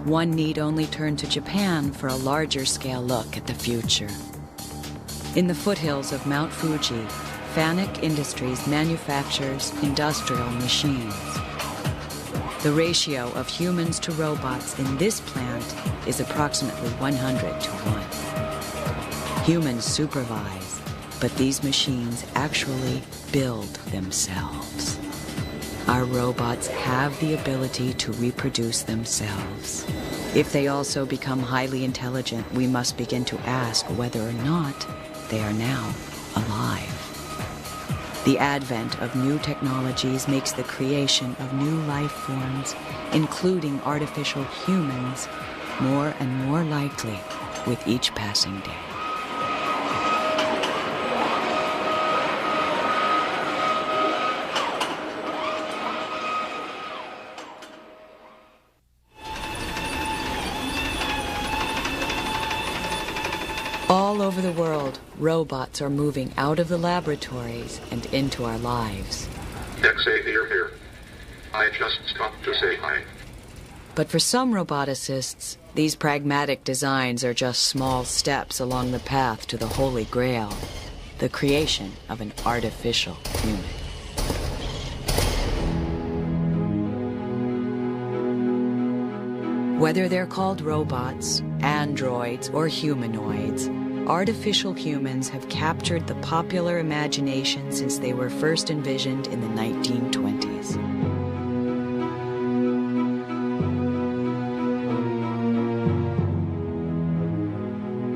one need only turn to Japan for a larger-scale look at the future. In the foothills of Mount Fuji, Fanuc Industries manufactures industrial machines. The ratio of humans to robots in this plant is approximately 100 to 1. Humans supervise, but these machines actually build themselves. Our robots have the ability to reproduce themselves. If they also become highly intelligent, we must begin to ask whether or not they are now alive. The advent of new technologies makes the creation of new life forms, including artificial humans, more and more likely with each passing day. All over the world, robots are moving out of the laboratories and into our lives. Xavier here. I just stopped to say hi. But for some roboticists, these pragmatic designs are just small steps along the path to the Holy Grail, the creation of an artificial human. Whether they're called robots, androids, or humanoids, artificial humans have captured the popular imagination since they were first envisioned in the 1920s.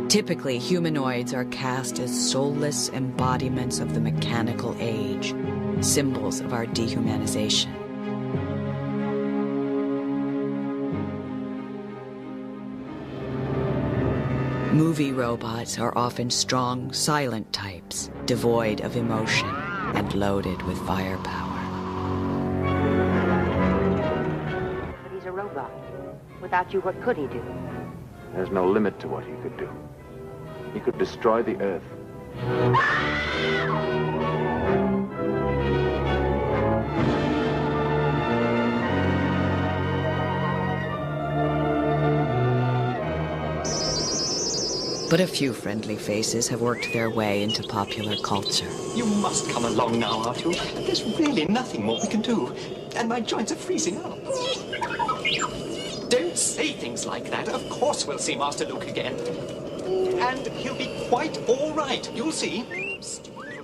Typically, humanoids are cast as soulless embodiments of the mechanical age, symbols of our dehumanization. Movie robots are often strong, silent types, devoid of emotion and loaded with firepower. But he's a robot. Without you, what could he do? There's no limit to what he could do. He could destroy the Earth. But a few friendly faces have worked their way into popular culture. You must come along now, Artu. There's really nothing more we can do. And my joints are freezing up. Don't say things like that. Of course we'll see Master Luke again. And he'll be quite all right. You'll see.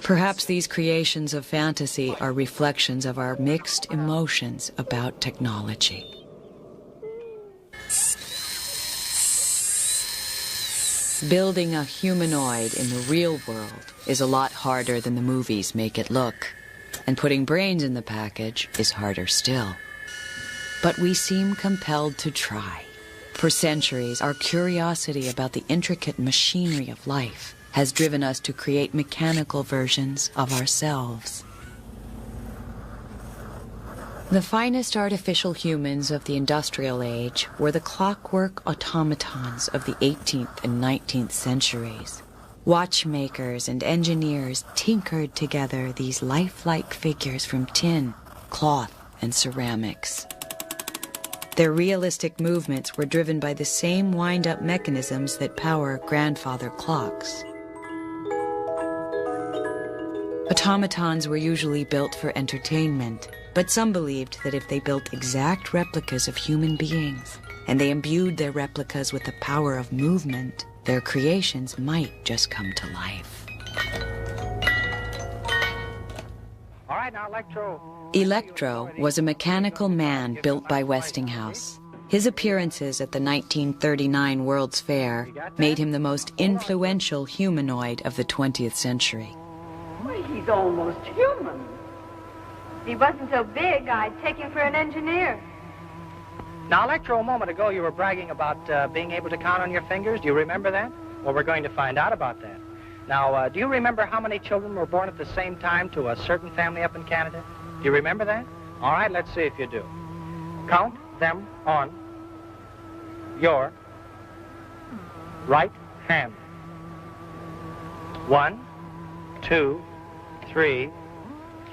Perhaps these creations of fantasy are reflections of our mixed emotions about technology. Building a humanoid in the real world is a lot harder than the movies make it look. And putting brains in the package is harder still. But we seem compelled to try. For centuries, our curiosity about the intricate machinery of life has driven us to create mechanical versions of ourselves. The finest artificial humans of the industrial age were the clockwork automatons of the 18th and 19th centuries. Watchmakers and engineers tinkered together these lifelike figures from tin, cloth, and ceramics. Their realistic movements were driven by the same wind-up mechanisms that power grandfather clocks. Automatons were usually built for entertainment, but some believed that if they built exact replicas of human beings, and they imbued their replicas with the power of movement, their creations might just come to life. All right, now, Electro. Electro was a mechanical man built by Westinghouse. His appearances at the 1939 World's Fair made him the most influential humanoid of the 20th century. Well, he's almost human. If he wasn't so big, I'd take him for an engineer. Now, Electro, a moment ago you were bragging about being able to count on your fingers. Do you remember that? Well, we're going to find out about that. Now, do you remember how many children were born at the same time to a certain family up in Canada? Do you remember that? All right, let's see if you do. Count them on your right hand. 1, 2, 3,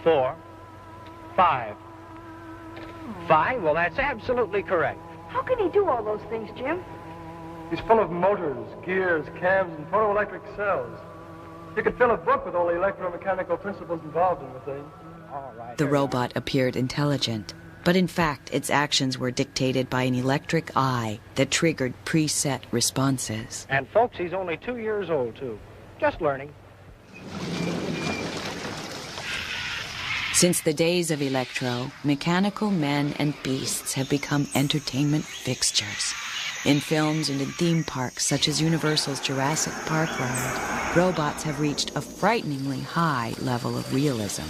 4, 5. 5? Well, that's absolutely correct. How can he do all those things, Jim? He's full of motors, gears, cams, and photoelectric cells. You could fill a book with all the electromechanical principles involved in the thing. The robot appeared intelligent, but in fact its actions were dictated by an electric eye that triggered preset responses. And folks, he's only 2 years old, too. Just learning. Since the days of Electro, mechanical men and beasts have become entertainment fixtures. In films and in theme parks such as Universal's Jurassic Park ride, robots have reached a frighteningly high level of realism.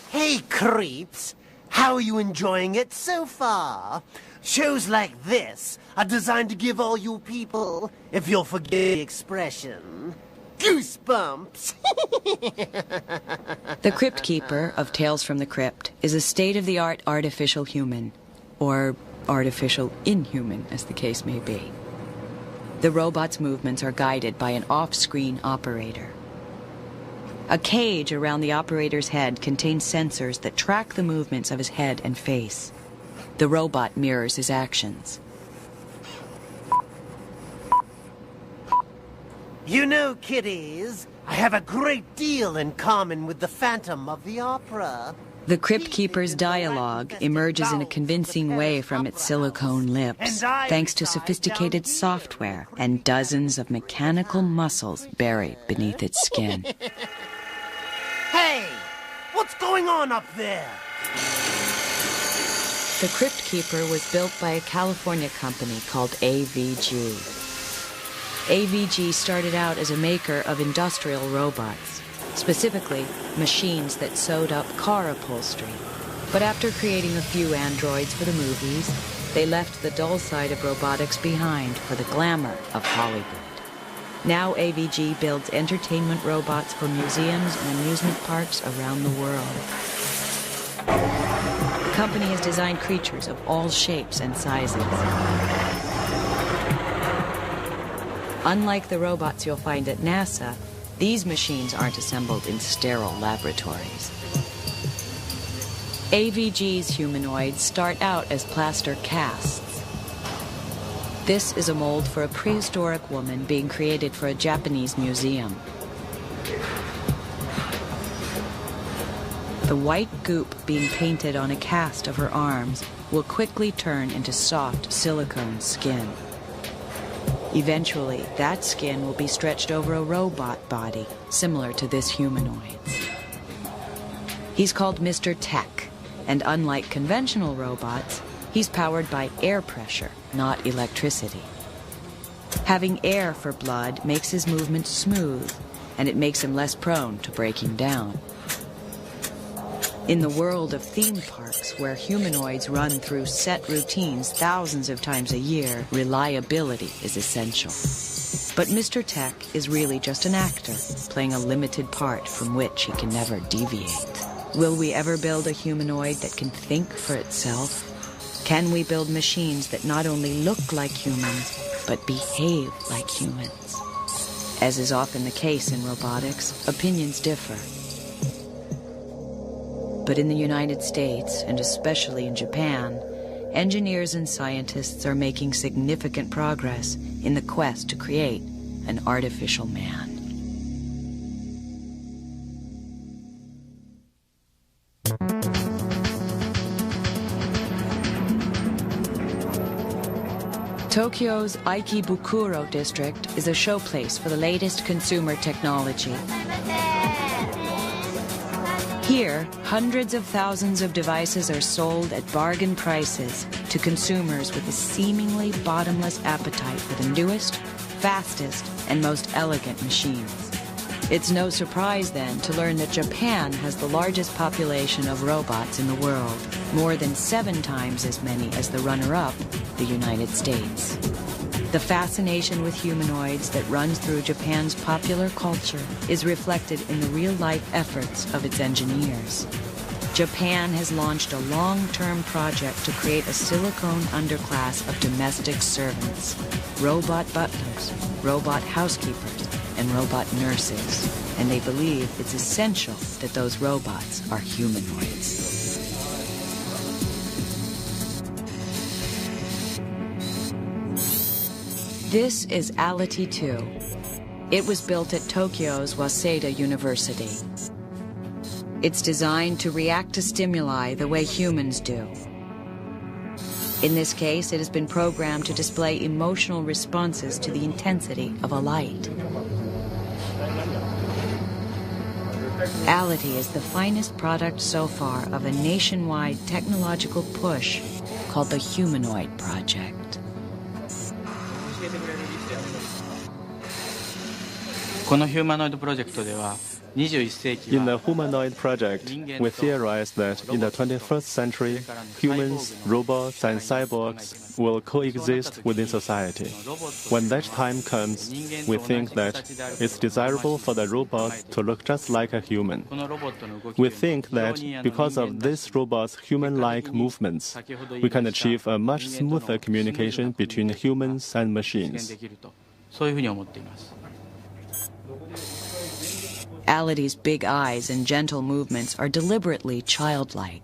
Hey, creeps! How are you enjoying it so far? Shows like this are designed to give all you people, if you'll forgive the expression, Goosebumps! The Crypt Keeper of Tales from the Crypt is a state-of-the-art artificial human, or artificial inhuman, as the case may be. The robot's movements are guided by an off-screen operator. A cage around the operator's head contains sensors that track the movements of his head and face. The robot mirrors his actions. You know, kiddies, I have a great deal in common with the Phantom of the Opera. The Crypt Keeper's dialogue emerges in a convincing way from its silicone lips, thanks to sophisticated software and dozens of mechanical muscles buried beneath its skin. Hey, what's going on up there? The Crypt Keeper was built by a California company called AVG. AVG started out as a maker of industrial robots, specifically machines that sewed up car upholstery. But after creating a few androids for the movies, they left the dull side of robotics behind for the glamour of Hollywood. Now AVG builds entertainment robots for museums and amusement parks around the world. The company has designed creatures of all shapes and sizes. Unlike the robots you'll find at NASA, these machines aren't assembled in sterile laboratories. AVG's humanoids start out as plaster casts. This is a mold for a prehistoric woman being created for a Japanese museum. The white goop being painted on a cast of her arms will quickly turn into soft silicone skin. Eventually, that skin will be stretched over a robot body, similar to this humanoid's. He's called Mr. Tech, and unlike conventional robots, he's powered by air pressure, not electricity. Having air for blood makes his movement smooth, and it makes him less prone to breaking down. In the world of theme parks, where humanoids run through set routines thousands of times a year, reliability is essential. But Mr. Tech is really just an actor, playing a limited part from which he can never deviate. Will we ever build a humanoid that can think for itself? Can we build machines that not only look like humans, but behave like humans? As is often the case in robotics, opinions differ. But in the United States, and especially in Japan, engineers and scientists are making significant progress in the quest to create an artificial man. Tokyo's Aikibukuro district is a showplace for the latest consumer technology. Here, hundreds of thousands of devices are sold at bargain prices to consumers with a seemingly bottomless appetite for the newest, fastest, and most elegant machines. It's no surprise, then, to learn that Japan has the largest population of robots in the world, more than 7 times as many as the runner-up, the United States. The fascination with humanoids that runs through Japan's popular culture is reflected in the real-life efforts of its engineers. Japan has launched a long-term project to create a silicone underclass of domestic servants, robot butlers, robot housekeepers, and robot nurses, and they believe it's essential that those robots are humanoids. This is Ality 2. It was built at Tokyo's Waseda University. It's designed to react to stimuli the way humans do. In this case, it has been programmed to display emotional responses to the intensity of a light. Ality is the finest product so far of a nationwide technological push called the Humanoid Project. このヒューマノイドプロジェクトでは In the humanoid project, we theorize that in the 21st century, humans, robots, and cyborgs will coexist within society. When that time comes, we think that it's desirable for the robot to look just like a human. We think that because of this robot's human-like movements, we can achieve a much smoother communication between humans and machines. Alidy's big eyes and gentle movements are deliberately childlike.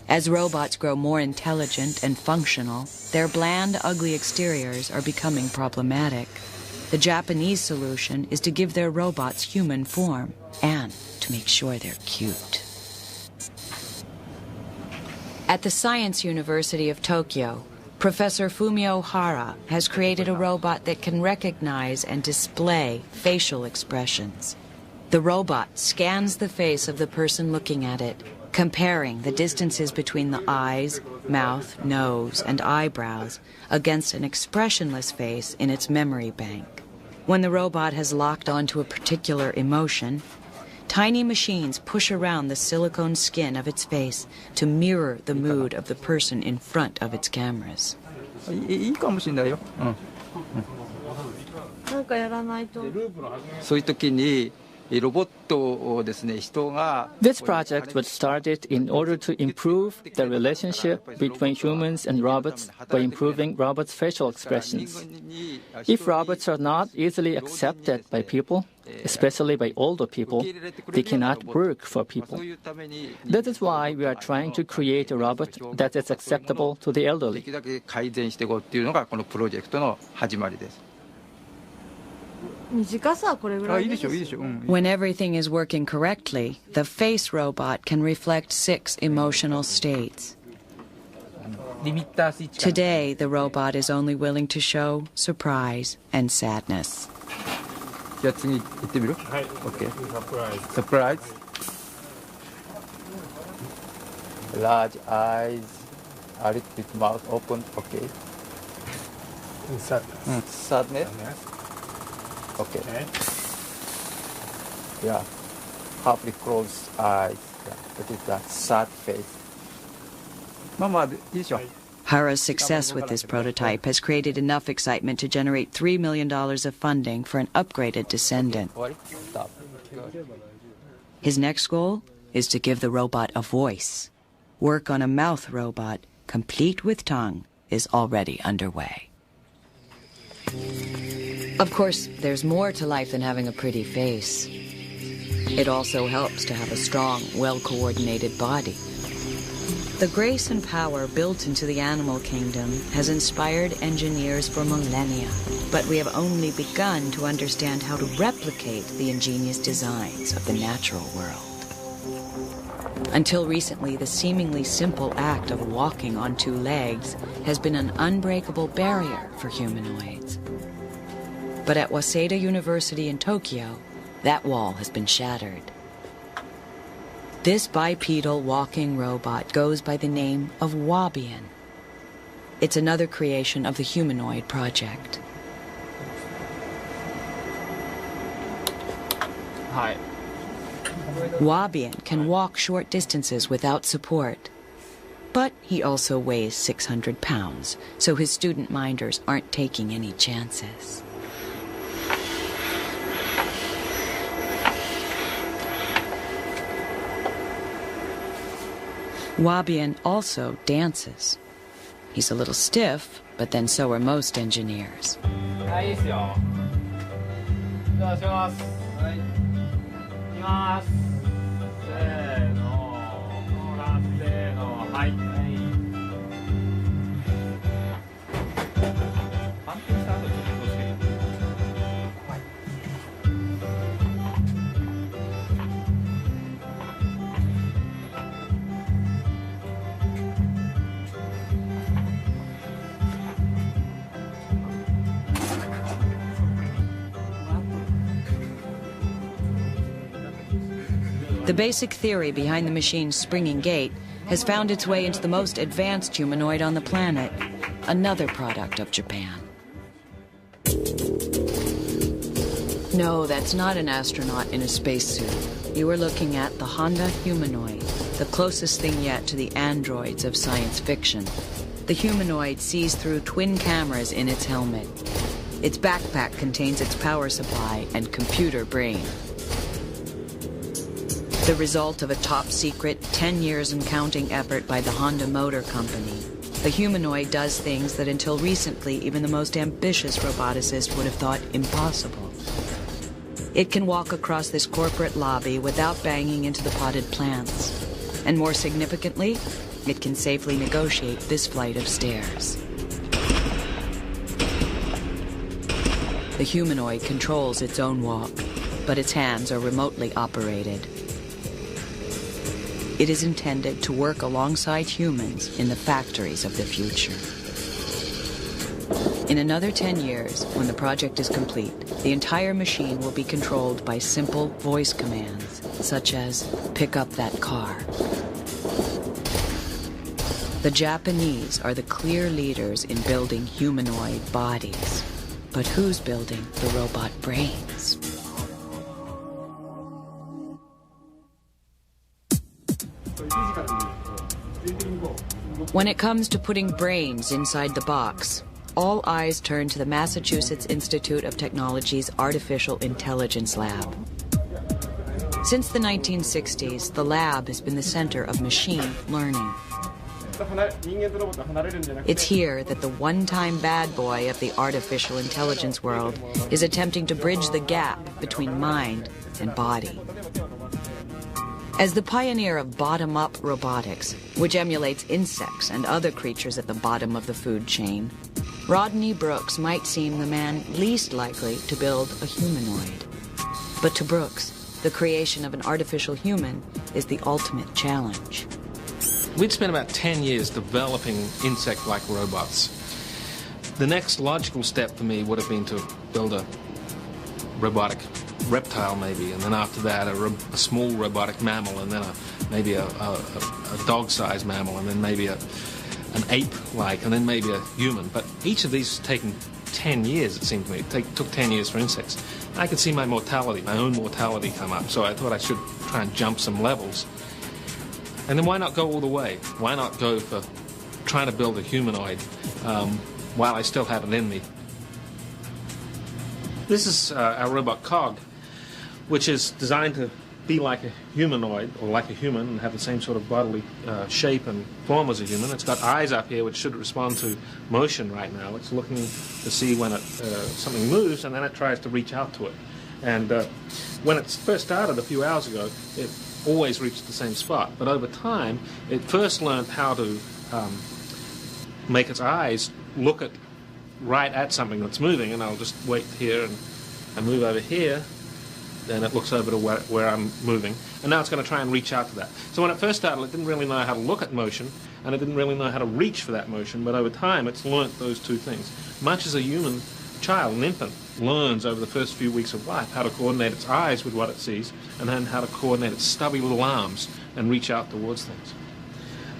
As robots grow more intelligent and functional, their bland, ugly exteriors are becoming problematic. The Japanese solution is to give their robots human form and to make sure they're cute. At the Science University of Tokyo, Professor Fumio Hara has created a robot that can recognize and display facial expressions. The robot scans the face of the person looking at it, comparing the distances between the eyes, mouth, nose, and eyebrows against an expressionless face in its memory bank. When the robot has locked onto a particular emotion, tiny machines push around the silicone skin of its face to mirror the mood of the person in front of its cameras. いいかもしれないよ。なんかやらないと。そういう時に。This project was started in order to improve the relationship between humans and robots by improving robots' facial expressions. If robots are not easily accepted by people, especially by older people, they cannot work for people. That is why we are trying to create a robot that is acceptable to the elderly. When everything is working correctly, the face robot can reflect 6 emotional states. Today, the robot is only willing to show surprise and sadness. Okay. Surprise. Large eyes, a little bit mouth open. Okay. Sadness. Sadness. Okay. Yeah. Halfly closed eyes. Yeah. That is the sad face. Hara's success with this prototype has created enough excitement to generate $3 million of funding for an upgraded descendant. His next goal is to give the robot a voice. Work on a mouth robot, complete with tongue, is already underway. Of course, there's more to life than having a pretty face. It also helps to have a strong, well-coordinated body. The grace and power built into the animal kingdom has inspired engineers for millennia, but we have only begun to understand how to replicate the ingenious designs of the natural world. Until recently, the seemingly simple act of walking on 2 legs has been an unbreakable barrier for humanoids. But at Waseda University in Tokyo, that wall has been shattered. This bipedal walking robot goes by the name of Wabian. It's another creation of the humanoid project. Hi. Wabian can walk short distances without support. But he also weighs 600 pounds, so his student minders aren't taking any chances. Wabian also dances. He's a little stiff, but then so are most engineers. The basic theory behind the machine's springing gait has found its way into the most advanced humanoid on the planet, another product of Japan. No, that's not an astronaut in a spacesuit. You are looking at the Honda humanoid, the closest thing yet to the androids of science fiction. The humanoid sees through twin cameras in its helmet. Its backpack contains its power supply and computer brain. The result of a top-secret, 10 years and counting effort by the Honda Motor Company. The humanoid does things that until recently even the most ambitious roboticist would have thought impossible. It can walk across this corporate lobby without banging into the potted plants. And more significantly, it can safely negotiate this flight of stairs. The humanoid controls its own walk, but its hands are remotely operated. It is intended to work alongside humans in the factories of the future. In another 10 years, when the project is complete, the entire machine will be controlled by simple voice commands, such as, "Pick up that car." The Japanese are the clear leaders in building humanoid bodies. But who's building the robot brains? When it comes to putting brains inside the box, all eyes turn to the Massachusetts Institute of Technology's Artificial Intelligence Lab. Since the 1960s, the lab has been the center of machine learning. It's here that the one-time bad boy of the artificial intelligence world is attempting to bridge the gap between mind and body. As the pioneer of bottom-up robotics, which emulates insects and other creatures at the bottom of the food chain, Rodney Brooks might seem the man least likely to build a humanoid. But to Brooks, the creation of an artificial human is the ultimate challenge. We'd spent about 10 years developing insect-like robots. The next logical step for me would have been to build a robotic reptile, maybe, and then after that a small robotic mammal, and then maybe a dog-sized mammal, and then maybe an ape-like, and then maybe a human. But each of these has taken 10 years, it seemed to me. It took 10 years for insects. I could see my own mortality come up, so I thought I should try and jump some levels. And then why not go all the way? Why not go for trying to build a humanoid while I still had it in me? This is our robot Cog, which is designed to be like a humanoid, or like a human, and have the same sort of bodily shape and form as a human. It's got eyes up here which should respond to motion right now. It's looking to see when something moves, and then it tries to reach out to it. And when it first started a few hours ago, it always reached the same spot. But over time, it first learned how to make its eyes look right at something that's moving, and I'll just wait here and I move over here, then it looks over to where I'm moving, and now it's going to try and reach out to that. So when it first started, it didn't really know how to look at motion, and it didn't really know how to reach for that motion, but over time it's learnt those two things. Much as a human child, an infant, learns over the first few weeks of life how to coordinate its eyes with what it sees, and then how to coordinate its stubby little arms and reach out towards things.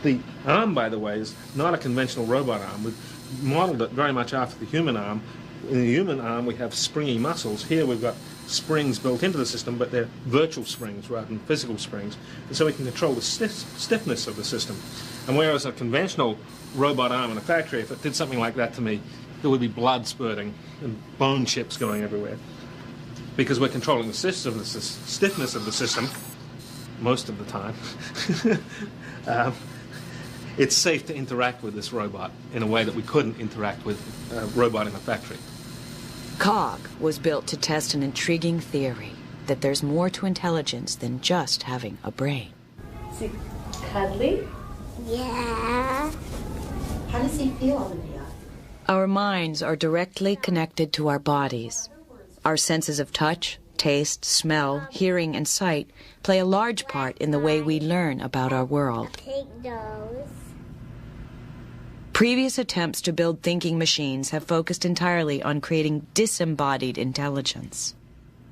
The arm, by the way, is not a conventional robot arm. We've modeled it very much after the human arm. In the human arm, we have springy muscles. Here we've got springs built into the system, but they're virtual springs rather than physical springs, and so we can control the stiffness of the system. And whereas a conventional robot arm in a factory, if it did something like that to me, there would be blood spurting and bone chips going everywhere. Because we're controlling the stiffness of the system most of the time. It's safe to interact with this robot in a way that we couldn't interact with a robot in a factory. Cog was built to test an intriguing theory that there's more to intelligence than just having a brain. Is he cuddly? Yeah. How does he feel on the outside? Our minds are directly connected to our bodies. Our senses of touch, taste, smell, hearing, and sight play a large part in the way we learn about our world. Take those. Previous attempts to build thinking machines have focused entirely on creating disembodied intelligence.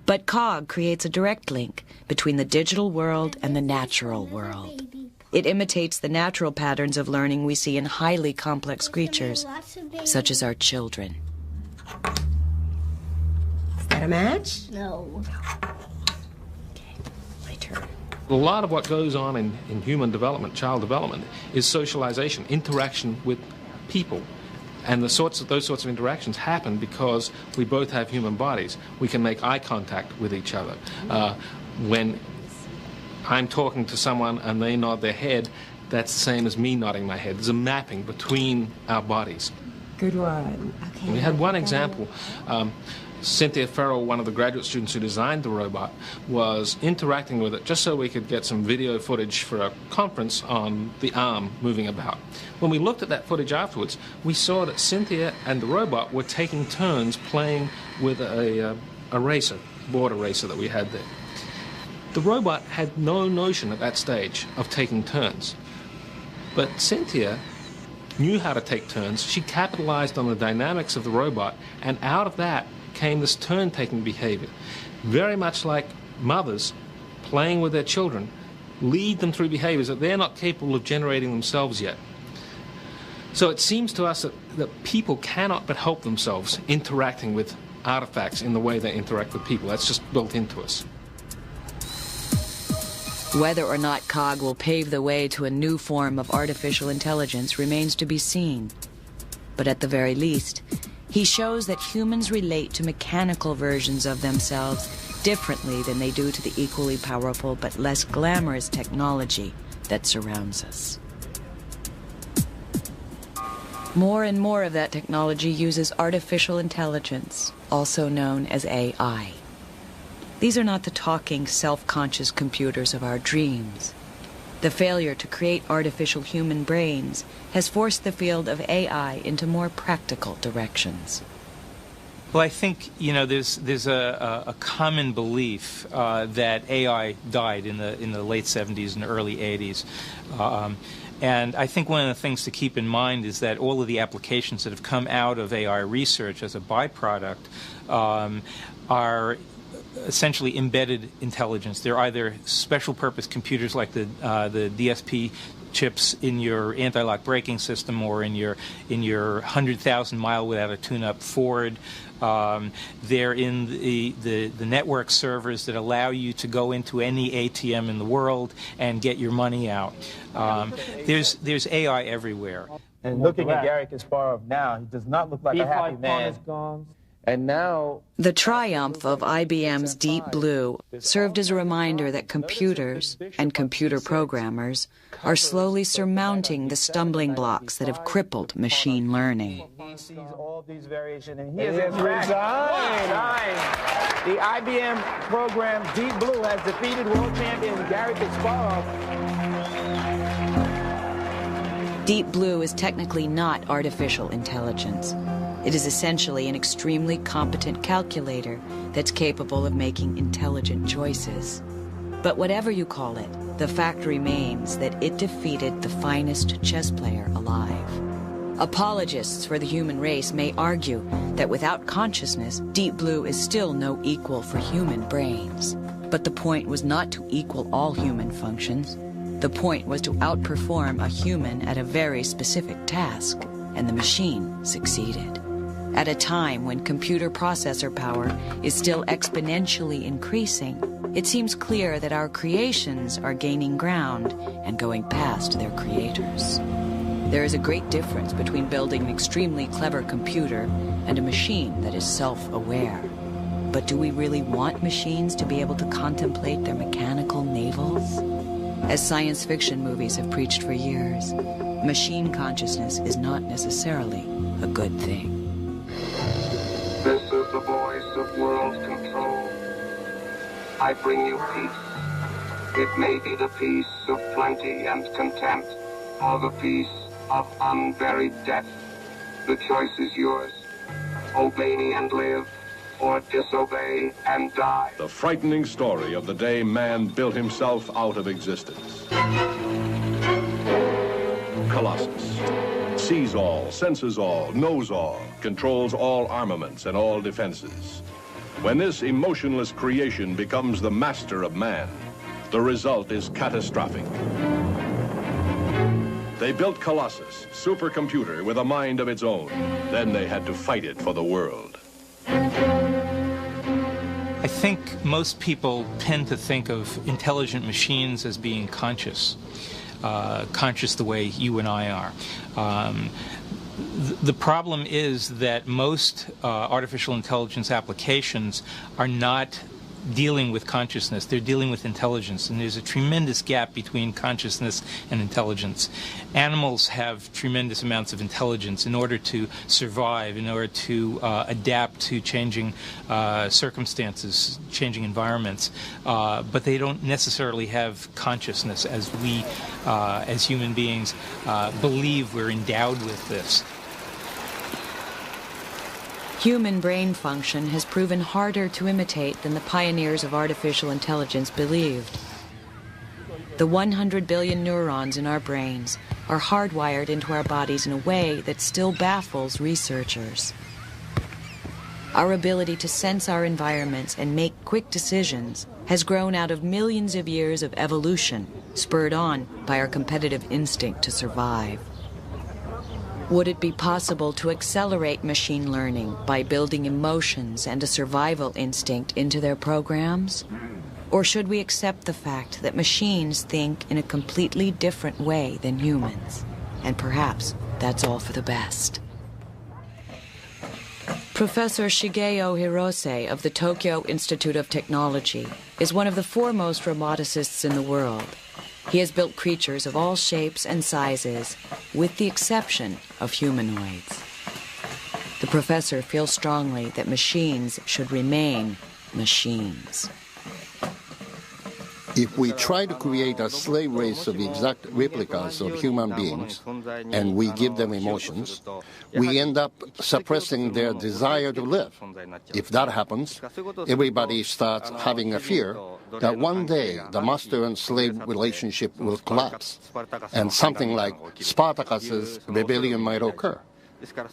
But Cog creates a direct link between the digital world and the natural world. It imitates the natural patterns of learning we see in highly complex creatures, such as our children. Is that a match? No. My turn. A lot of what goes on in human development, child development, is socialization, interaction with people. And those sorts of interactions happen because we both have human bodies. We can make eye contact with each other. When I'm talking to someone and they nod their head, that's the same as me nodding my head. There's a mapping between our bodies. Good one. Okay. We had one example. Cynthia Farrell, one of the graduate students who designed the robot, was interacting with it just so we could get some video footage for a conference on the arm moving about. When we looked at that footage afterwards, we saw that Cynthia and the robot were taking turns playing with a racer, border racer that we had there. The robot had no notion at that stage of taking turns. But Cynthia knew how to take turns. She capitalized on the dynamics of the robot, and out of that came this turn-taking behavior. Very much like mothers playing with their children lead them through behaviors that they're not capable of generating themselves yet. So it seems to us that people cannot but help themselves interacting with artifacts in the way they interact with people. That's just built into us. Whether or not COG will pave the way to a new form of artificial intelligence remains to be seen. But at the very least, he shows that humans relate to mechanical versions of themselves differently than they do to the equally powerful but less glamorous technology that surrounds us. More and more of that technology uses artificial intelligence, also known as AI. These are not the talking, self-conscious computers of our dreams. The failure to create artificial human brains has forced the field of AI into more practical directions. Well, I think, there's a common belief that AI died in the late 70s and early 80s. And I think one of the things to keep in mind is that all of the applications that have come out of AI research as a byproduct are essentially embedded intelligence. They're either special purpose computers like the DSP chips in your anti-lock braking system or in your 100,000 mile without a tune-up Ford. They're in the network servers that allow you to go into any ATM in the world and get your money out. There's AI everywhere. And looking at Gary Kasparov now, he does not look like a happy man. And now, the triumph of IBM's Deep Blue served as a reminder that computers and computer programmers are slowly surmounting the stumbling blocks that have crippled machine learning. He sees all these variations, and he has resigned. The IBM program Deep Blue has defeated world champion Gary Kasparov. Deep Blue is technically not artificial intelligence. It is essentially an extremely competent calculator that's capable of making intelligent choices. But whatever you call it, the fact remains that it defeated the finest chess player alive. Apologists for the human race may argue that without consciousness, Deep Blue is still no equal for human brains. But the point was not to equal all human functions. The point was to outperform a human at a very specific task, and the machine succeeded. At a time when computer processor power is still exponentially increasing, it seems clear that our creations are gaining ground and going past their creators. There is a great difference between building an extremely clever computer and a machine that is self-aware. But do we really want machines to be able to contemplate their mechanical navels? As science fiction movies have preached for years, machine consciousness is not necessarily a good thing. This is the voice of world control. I bring you peace. It may be the peace of plenty and content, or the peace of unburied death. The choice is yours. Obey me and live, or disobey and die. The frightening story of the day man built himself out of existence. Colossus. Sees all, senses all, knows all, controls all armaments and all defenses. When this emotionless creation becomes the master of man, the result is catastrophic. They built Colossus, supercomputer with a mind of its own. Then they had to fight it for the world. I think most people tend to think of intelligent machines as being conscious, conscious the way you and I are. The problem is that most artificial intelligence applications are not dealing with consciousness. They're dealing with intelligence, and there's a tremendous gap between consciousness and intelligence. Animals have tremendous amounts of intelligence in order to survive, in order to adapt to changing circumstances, changing environments, but they don't necessarily have consciousness as we, as human beings, believe we're endowed with this. Human brain function has proven harder to imitate than the pioneers of artificial intelligence believed. The 100 billion neurons in our brains are hardwired into our bodies in a way that still baffles researchers. Our ability to sense our environments and make quick decisions has grown out of millions of years of evolution, spurred on by our competitive instinct to survive. Would it be possible to accelerate machine learning by building emotions and a survival instinct into their programs? Or should we accept the fact that machines think in a completely different way than humans? And perhaps that's all for the best. Professor Shigeo Hirose of the Tokyo Institute of Technology is one of the foremost roboticists in the world. He has built creatures of all shapes and sizes, with the exception of humanoids. The professor feels strongly that machines should remain machines. If we try to create a slave race of exact replicas of human beings, and we give them emotions, we end up suppressing their desire to live. If that happens, everybody starts having a fear that one day the master and slave relationship will collapse, and something like Spartacus's rebellion might occur.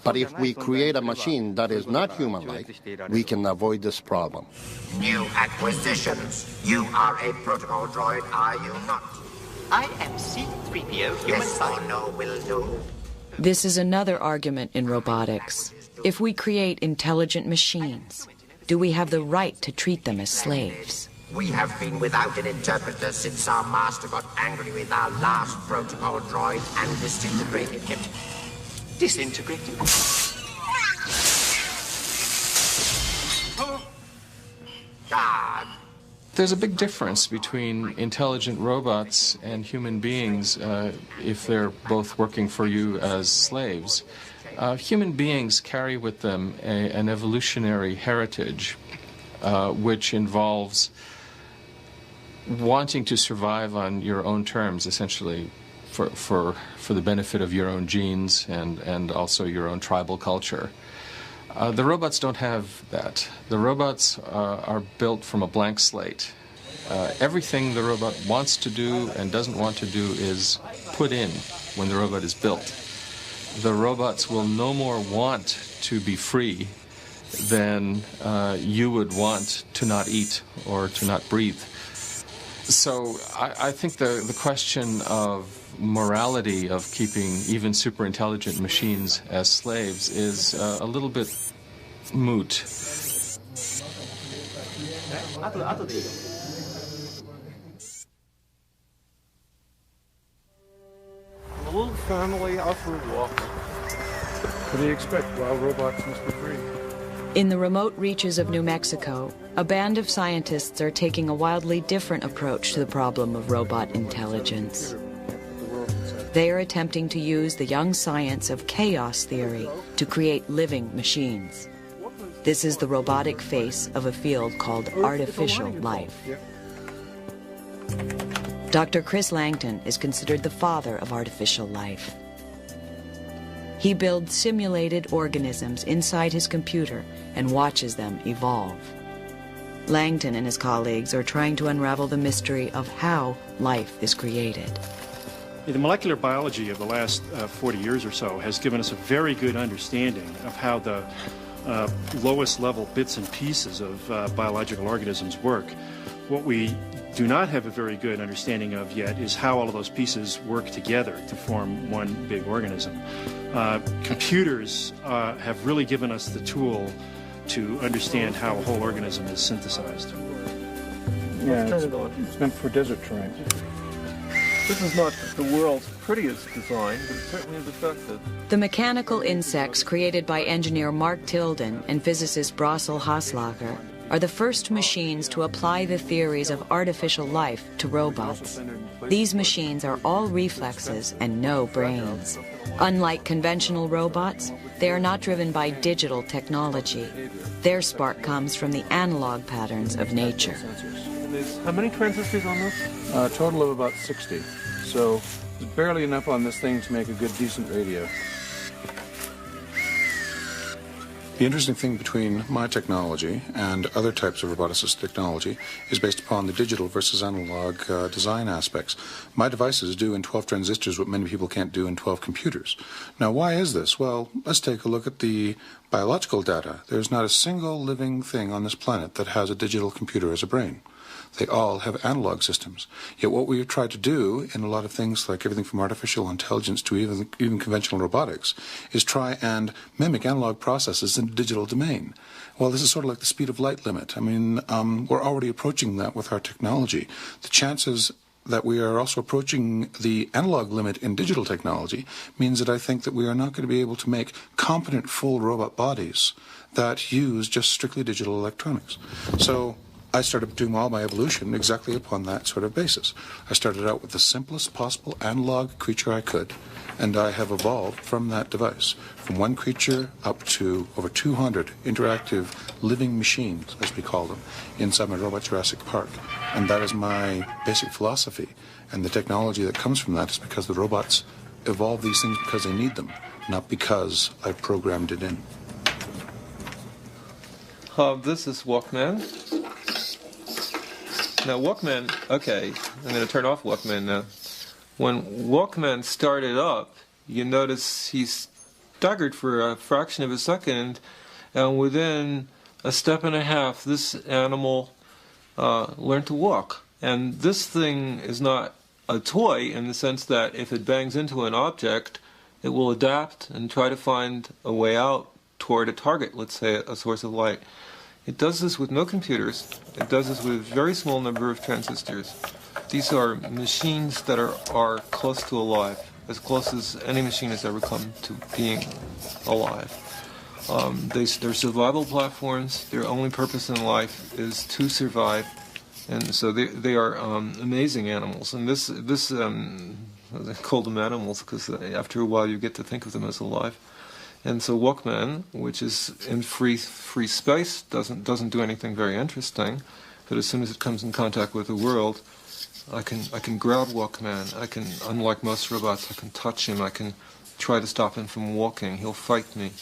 But if we create a machine that is not human-like, we can avoid this problem. New acquisitions. You are a protocol droid, are you not? I am C-3PO, human Yes or no will do. This is another argument in robotics. If we create intelligent machines, do we have the right to treat them as slaves? We have been without an interpreter since our master got angry with our last protocol droid and disintegrated him. Disintegrated? God. There's a big difference between intelligent robots and human beings if they're both working for you as slaves. Human beings carry with them an evolutionary heritage which involves wanting to survive on your own terms, essentially, for the benefit of your own genes and also your own tribal culture. The robots don't have that. The robots are built from a blank slate. Everything the robot wants to do and doesn't want to do is put in when the robot is built. The robots will no more want to be free than you would want to not eat or to not breathe. So I think the question of morality of keeping even super intelligent machines as slaves is a little bit moot. A little family out for a walk. What do you expect? Wild robots must be free. In the remote reaches of New Mexico, a band of scientists are taking a wildly different approach to the problem of robot intelligence. They are attempting to use the young science of chaos theory to create living machines. This is the robotic face of a field called artificial life. Dr. Chris Langton is considered the father of artificial life. He builds simulated organisms inside his computer and watches them evolve. Langton and his colleagues are trying to unravel the mystery of how life is created. The molecular biology of the last 40 years or so has given us a very good understanding of how the lowest level bits and pieces of biological organisms work. What we do not have a very good understanding of yet is how all of those pieces work together to form one big organism. Computers have really given us the tool to understand how a whole organism is synthesized. Yeah, it's meant for desert terrain. This is not the world's prettiest design, but it certainly is effective. The mechanical insects created by engineer Mark Tilden and physicist Brossel Haslager are the first machines to apply the theories of artificial life to robots. These machines are all reflexes and no brains. Unlike conventional robots, they are not driven by digital technology. Their spark comes from the analog patterns of nature. How many transistors on this? A total of about 60. So there's barely enough on this thing to make a good, decent radio. The interesting thing between my technology and other types of roboticist technology is based upon the digital versus analog design aspects. My devices do in 12 transistors what many people can't do in 12 computers. Now, why is this? Well, let's take a look at the biological data. There's not a single living thing on this planet that has a digital computer as a brain. They all have analog systems. Yet what we've tried to do in a lot of things, like everything from artificial intelligence to even conventional robotics, is try and mimic analog processes in the digital domain. Well, this is sort of like the speed of light limit. I mean, we're already approaching that with our technology. The chances that we are also approaching the analog limit in digital technology means that I think that we are not going to be able to make competent full robot bodies that use just strictly digital electronics. So I started doing all my evolution exactly upon that sort of basis. I started out with the simplest possible analog creature I could, and I have evolved from that device, from one creature up to over 200 interactive living machines, as we call them, inside my Robot Jurassic Park. And that is my basic philosophy. And the technology that comes from that is because the robots evolve these things because they need them, not because I programmed it in. This is Walkman. Now, Walkman, okay, I'm going to turn off Walkman now. When Walkman started up, you notice he staggered for a fraction of a second, and within a step and a half, this animal learned to walk. And this thing is not a toy in the sense that if it bangs into an object, it will adapt and try to find a way out toward a target, let's say a source of light. It does this with no computers. It does this with a very small number of transistors. These are machines that are close to alive, as close as any machine has ever come to being alive. They're survival platforms. Their only purpose in life is to survive, and so they are amazing animals. And I call them animals because after a while you get to think of them as alive. And so Walkman, which is in free space, doesn't do anything very interesting. But as soon as it comes in contact with the world, I can grab Walkman. I can, unlike most robots, I can touch him. I can try to stop him from walking. He'll fight me.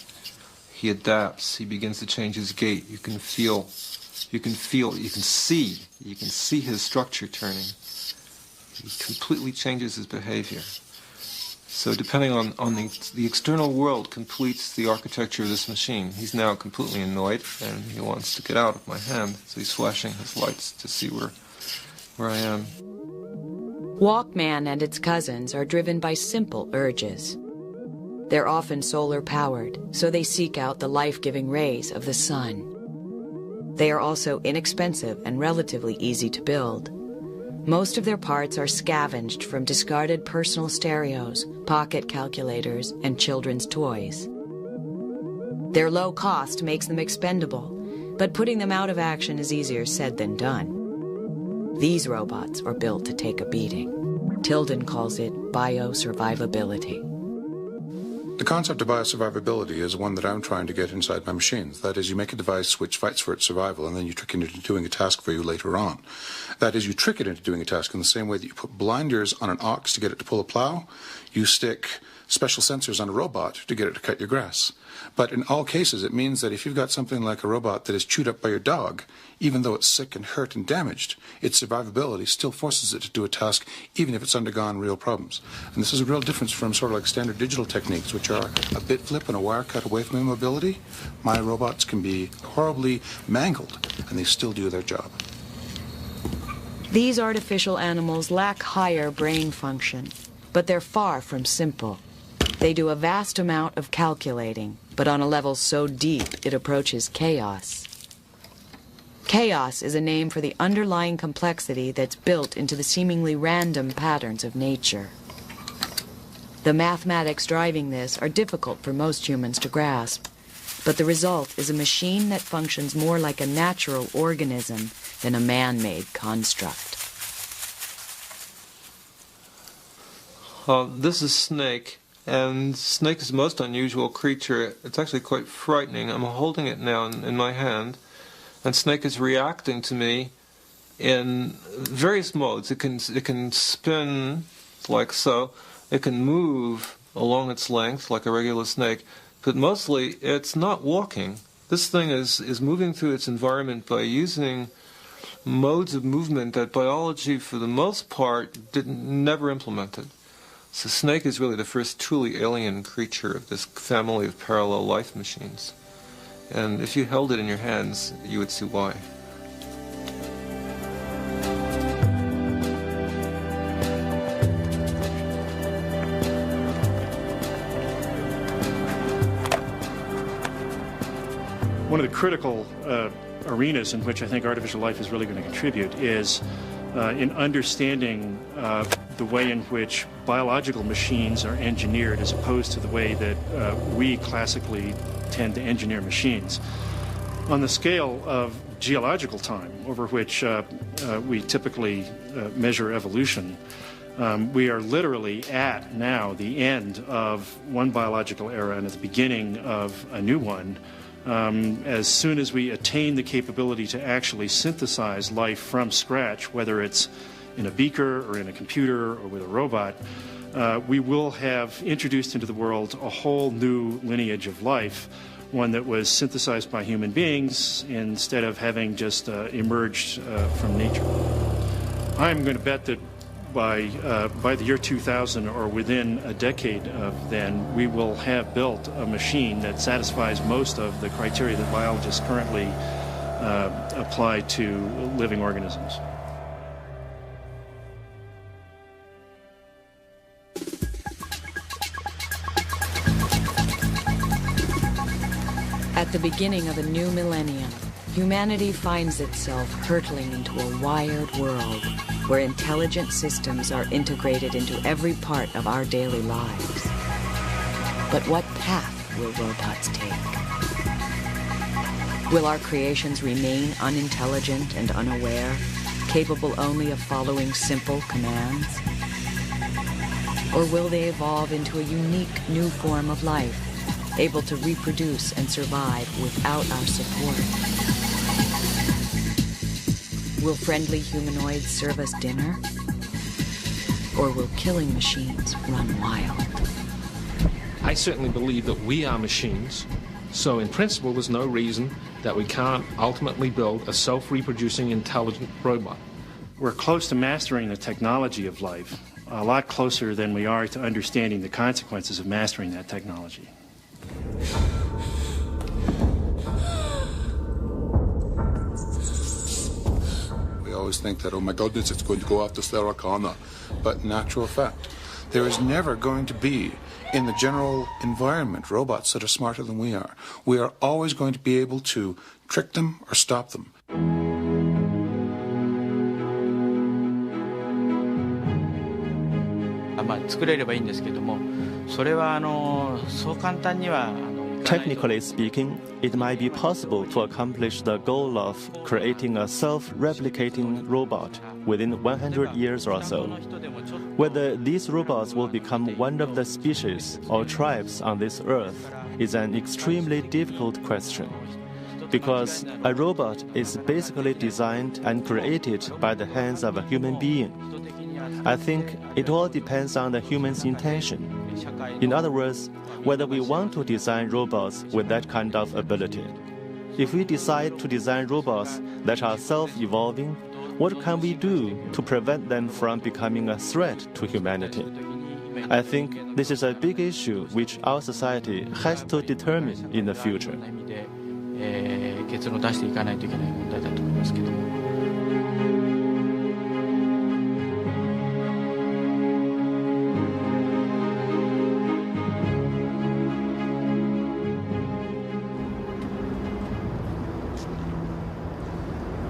He adapts. He begins to change his gait. You can see his structure turning. He completely changes his behavior. So depending on the external world completes the architecture of this machine. He's now completely annoyed, and he wants to get out of my hand. So he's flashing his lights to see where I am. Walkman and its cousins are driven by simple urges. They're often solar-powered, so they seek out the life-giving rays of the sun. They are also inexpensive and relatively easy to build. Most of their parts are scavenged from discarded personal stereos, pocket calculators, and children's toys. Their low cost makes them expendable, but putting them out of action is easier said than done. These robots are built to take a beating. Tilden calls it biosurvivability. The concept of biosurvivability is one that I'm trying to get inside my machines. That is, you make a device which fights for its survival, and then you trick it into doing a task for you later on. That is, you trick it into doing a task in the same way that you put blinders on an ox to get it to pull a plow. You stick special sensors on a robot to get it to cut your grass. But in all cases, it means that if you've got something like a robot that is chewed up by your dog, even though it's sick and hurt and damaged, its survivability still forces it to do a task, even if it's undergone real problems. And this is a real difference from sort of like standard digital techniques, which are a bit flip and a wire cut away from immobility. My robots can be horribly mangled, and they still do their job. These artificial animals lack higher brain function, but they're far from simple. They do a vast amount of calculating, but on a level so deep it approaches chaos. Chaos is a name for the underlying complexity that's built into the seemingly random patterns of nature. The mathematics driving this are difficult for most humans to grasp, but the result is a machine that functions more like a natural organism than a man-made construct. This is Snake, and Snake is the most unusual creature. It's actually quite frightening. I'm holding it now in my hand, and Snake is reacting to me in various modes. It can spin like so. It can move along its length like a regular snake, but mostly it's not walking. This thing is moving through its environment by using modes of movement that biology, for the most part, never implemented. So Snake is really the first truly alien creature of this family of parallel life machines. And if you held it in your hands, you would see why. One of the critical arenas in which I think artificial life is really going to contribute is in understanding the way in which biological machines are engineered as opposed to the way that we classically tend to engineer machines. On the scale of geological time, over which we typically measure evolution, we are literally at now the end of one biological era and at the beginning of a new one. As soon as we attain the capability to actually synthesize life from scratch, whether it's in a beaker or in a computer or with a robot, we will have introduced into the world a whole new lineage of life, one that was synthesized by human beings instead of having just emerged from nature. I'm going to bet that by the year 2000 or within a decade of then, we will have built a machine that satisfies most of the criteria that biologists currently apply to living organisms. At the beginning of a new millennium, humanity finds itself hurtling into a wired world where intelligent systems are integrated into every part of our daily lives. But what path will robots take? Will our creations remain unintelligent and unaware, capable only of following simple commands? Or will they evolve into a unique new form of life, able to reproduce and survive without our support? Will friendly humanoids serve us dinner? Or will killing machines run wild? I certainly believe that we are machines, so in principle there's no reason that we can't ultimately build a self-reproducing intelligent robot. We're close to mastering the technology of life, a lot closer than we are to understanding the consequences of mastering that technology. We always think that, oh my goodness, it's going to go after Sarah Connor. But in actual fact, there is never going to be, in the general environment, robots that are smarter than we are. We are always going to be able to trick them or stop them. 作れればいいんですけども、それはそう簡単には Technically speaking, it might be possible to accomplish the goal of creating a self-replicating robot within 100 years or so. Whether these robots will become one of the species or tribes on this earth is an extremely difficult question, because a robot is basically designed and created by the hands of a human being. I think it all depends on the human's intention. In other words, whether we want to design robots with that kind of ability. If we decide to design robots that are self-evolving, what can we do to prevent them from becoming a threat to humanity? I think this is a big issue which our society has to determine in the future. 結論を出していかないといけない問題だと思いますけども。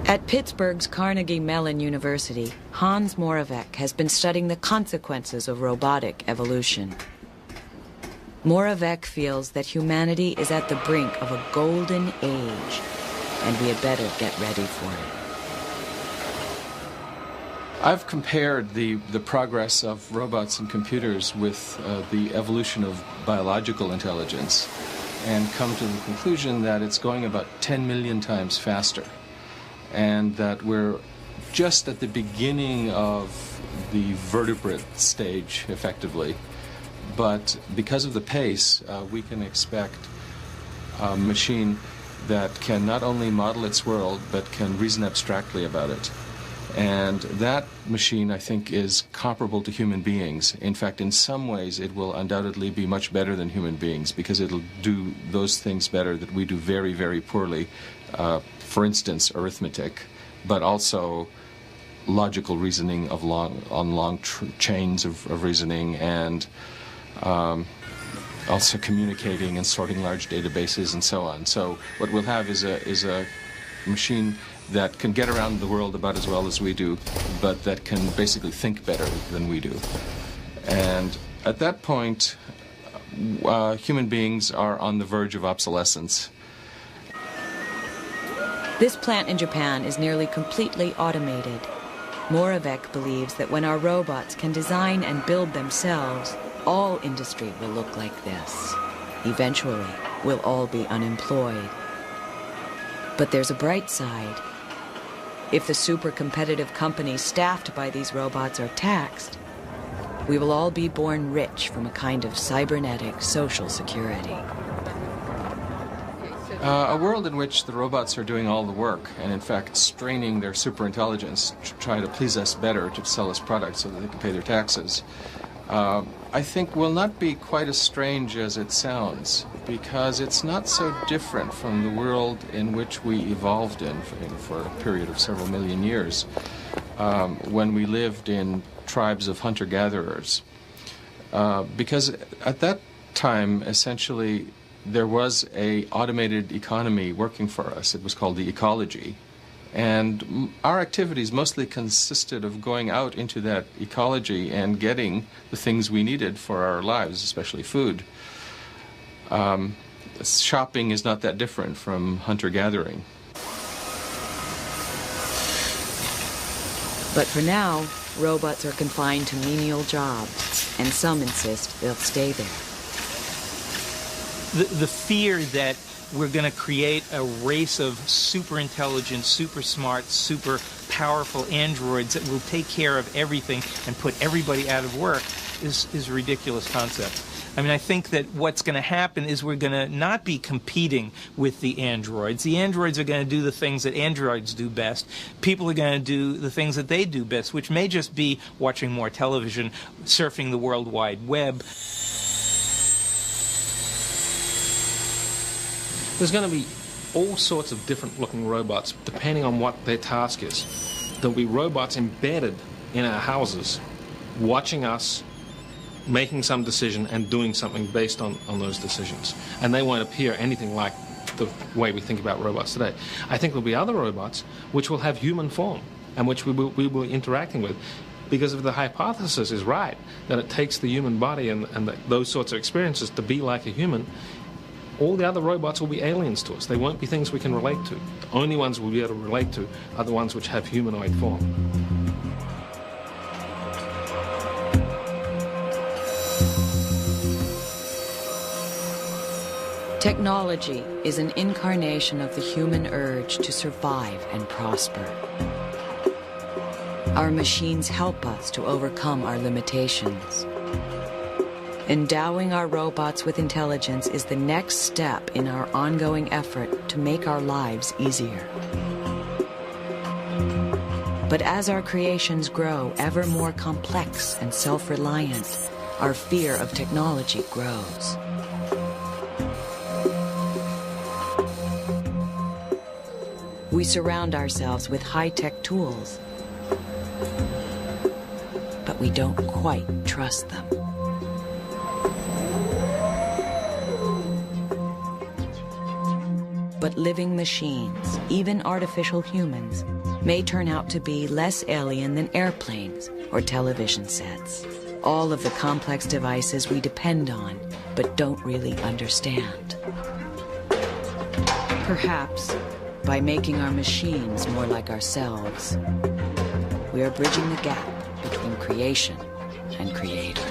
At Pittsburgh's Carnegie Mellon University, Hans Moravec has been studying the consequences of robotic evolution. Moravec feels that humanity is at the brink of a golden age, and we had better get ready for it. I've compared the progress of robots and computers with the evolution of biological intelligence and come to the conclusion that it's going about 10 million times faster, and that we're just at the beginning of the vertebrate stage, effectively. But because of the pace, we can expect a machine that can not only model its world, but can reason abstractly about it. And that machine, I think, is comparable to human beings. In fact, in some ways, it will undoubtedly be much better than human beings, because it'll do those things better that we do very, very poorly. For instance, arithmetic, but also logical reasoning of long chains of reasoning, and also communicating and sorting large databases and so on. So what we'll have is a machine that can get around the world about as well as we do, but that can basically think better than we do. And at that point, human beings are on the verge of obsolescence. This plant in Japan is nearly completely automated. Moravec believes that when our robots can design and build themselves, all industry will look like this. Eventually, we'll all be unemployed. But there's a bright side. If the super competitive companies staffed by these robots are taxed, we will all be born rich from a kind of cybernetic social security. A world in which the robots are doing all the work and, in fact, straining their superintelligence to try to please us better, to sell us products so that they can pay their taxes, I think will not be quite as strange as it sounds, because it's not so different from the world in which we evolved in for a period of several million years, when we lived in tribes of hunter-gatherers. Because at that time, essentially, there was an automated economy working for us. It was called the ecology. And our activities mostly consisted of going out into that ecology and getting the things we needed for our lives, especially food. Shopping is not that different from hunter-gathering. But for now, robots are confined to menial jobs, and some insist they'll stay there. The fear that we're going to create a race of super intelligent, super smart, super powerful androids that will take care of everything and put everybody out of work is a ridiculous concept. I mean, I think that what's going to happen is we're going to not be competing with the androids. The androids are going to do the things that androids do best. People are going to do the things that they do best, which may just be watching more television, surfing the World Wide Web. There's going to be all sorts of different looking robots depending on what their task is. There'll be robots embedded in our houses, watching us, making some decision and doing something based on those decisions. And they won't appear anything like the way we think about robots today. I think there'll be other robots which will have human form and which we will be interacting with, because if the hypothesis is right, that it takes the human body and those sorts of experiences to be like a human, all the other robots will be aliens to us. They won't be things we can relate to. The only ones we'll be able to relate to are the ones which have humanoid form. Technology is an incarnation of the human urge to survive and prosper. Our machines help us to overcome our limitations. Endowing our robots with intelligence is the next step in our ongoing effort to make our lives easier. But as our creations grow ever more complex and self-reliant, our fear of technology grows. We surround ourselves with high-tech tools, but we don't quite trust them. But living machines, even artificial humans, may turn out to be less alien than airplanes or television sets. All of the complex devices we depend on, but don't really understand. Perhaps, by making our machines more like ourselves, we are bridging the gap between creation and creator.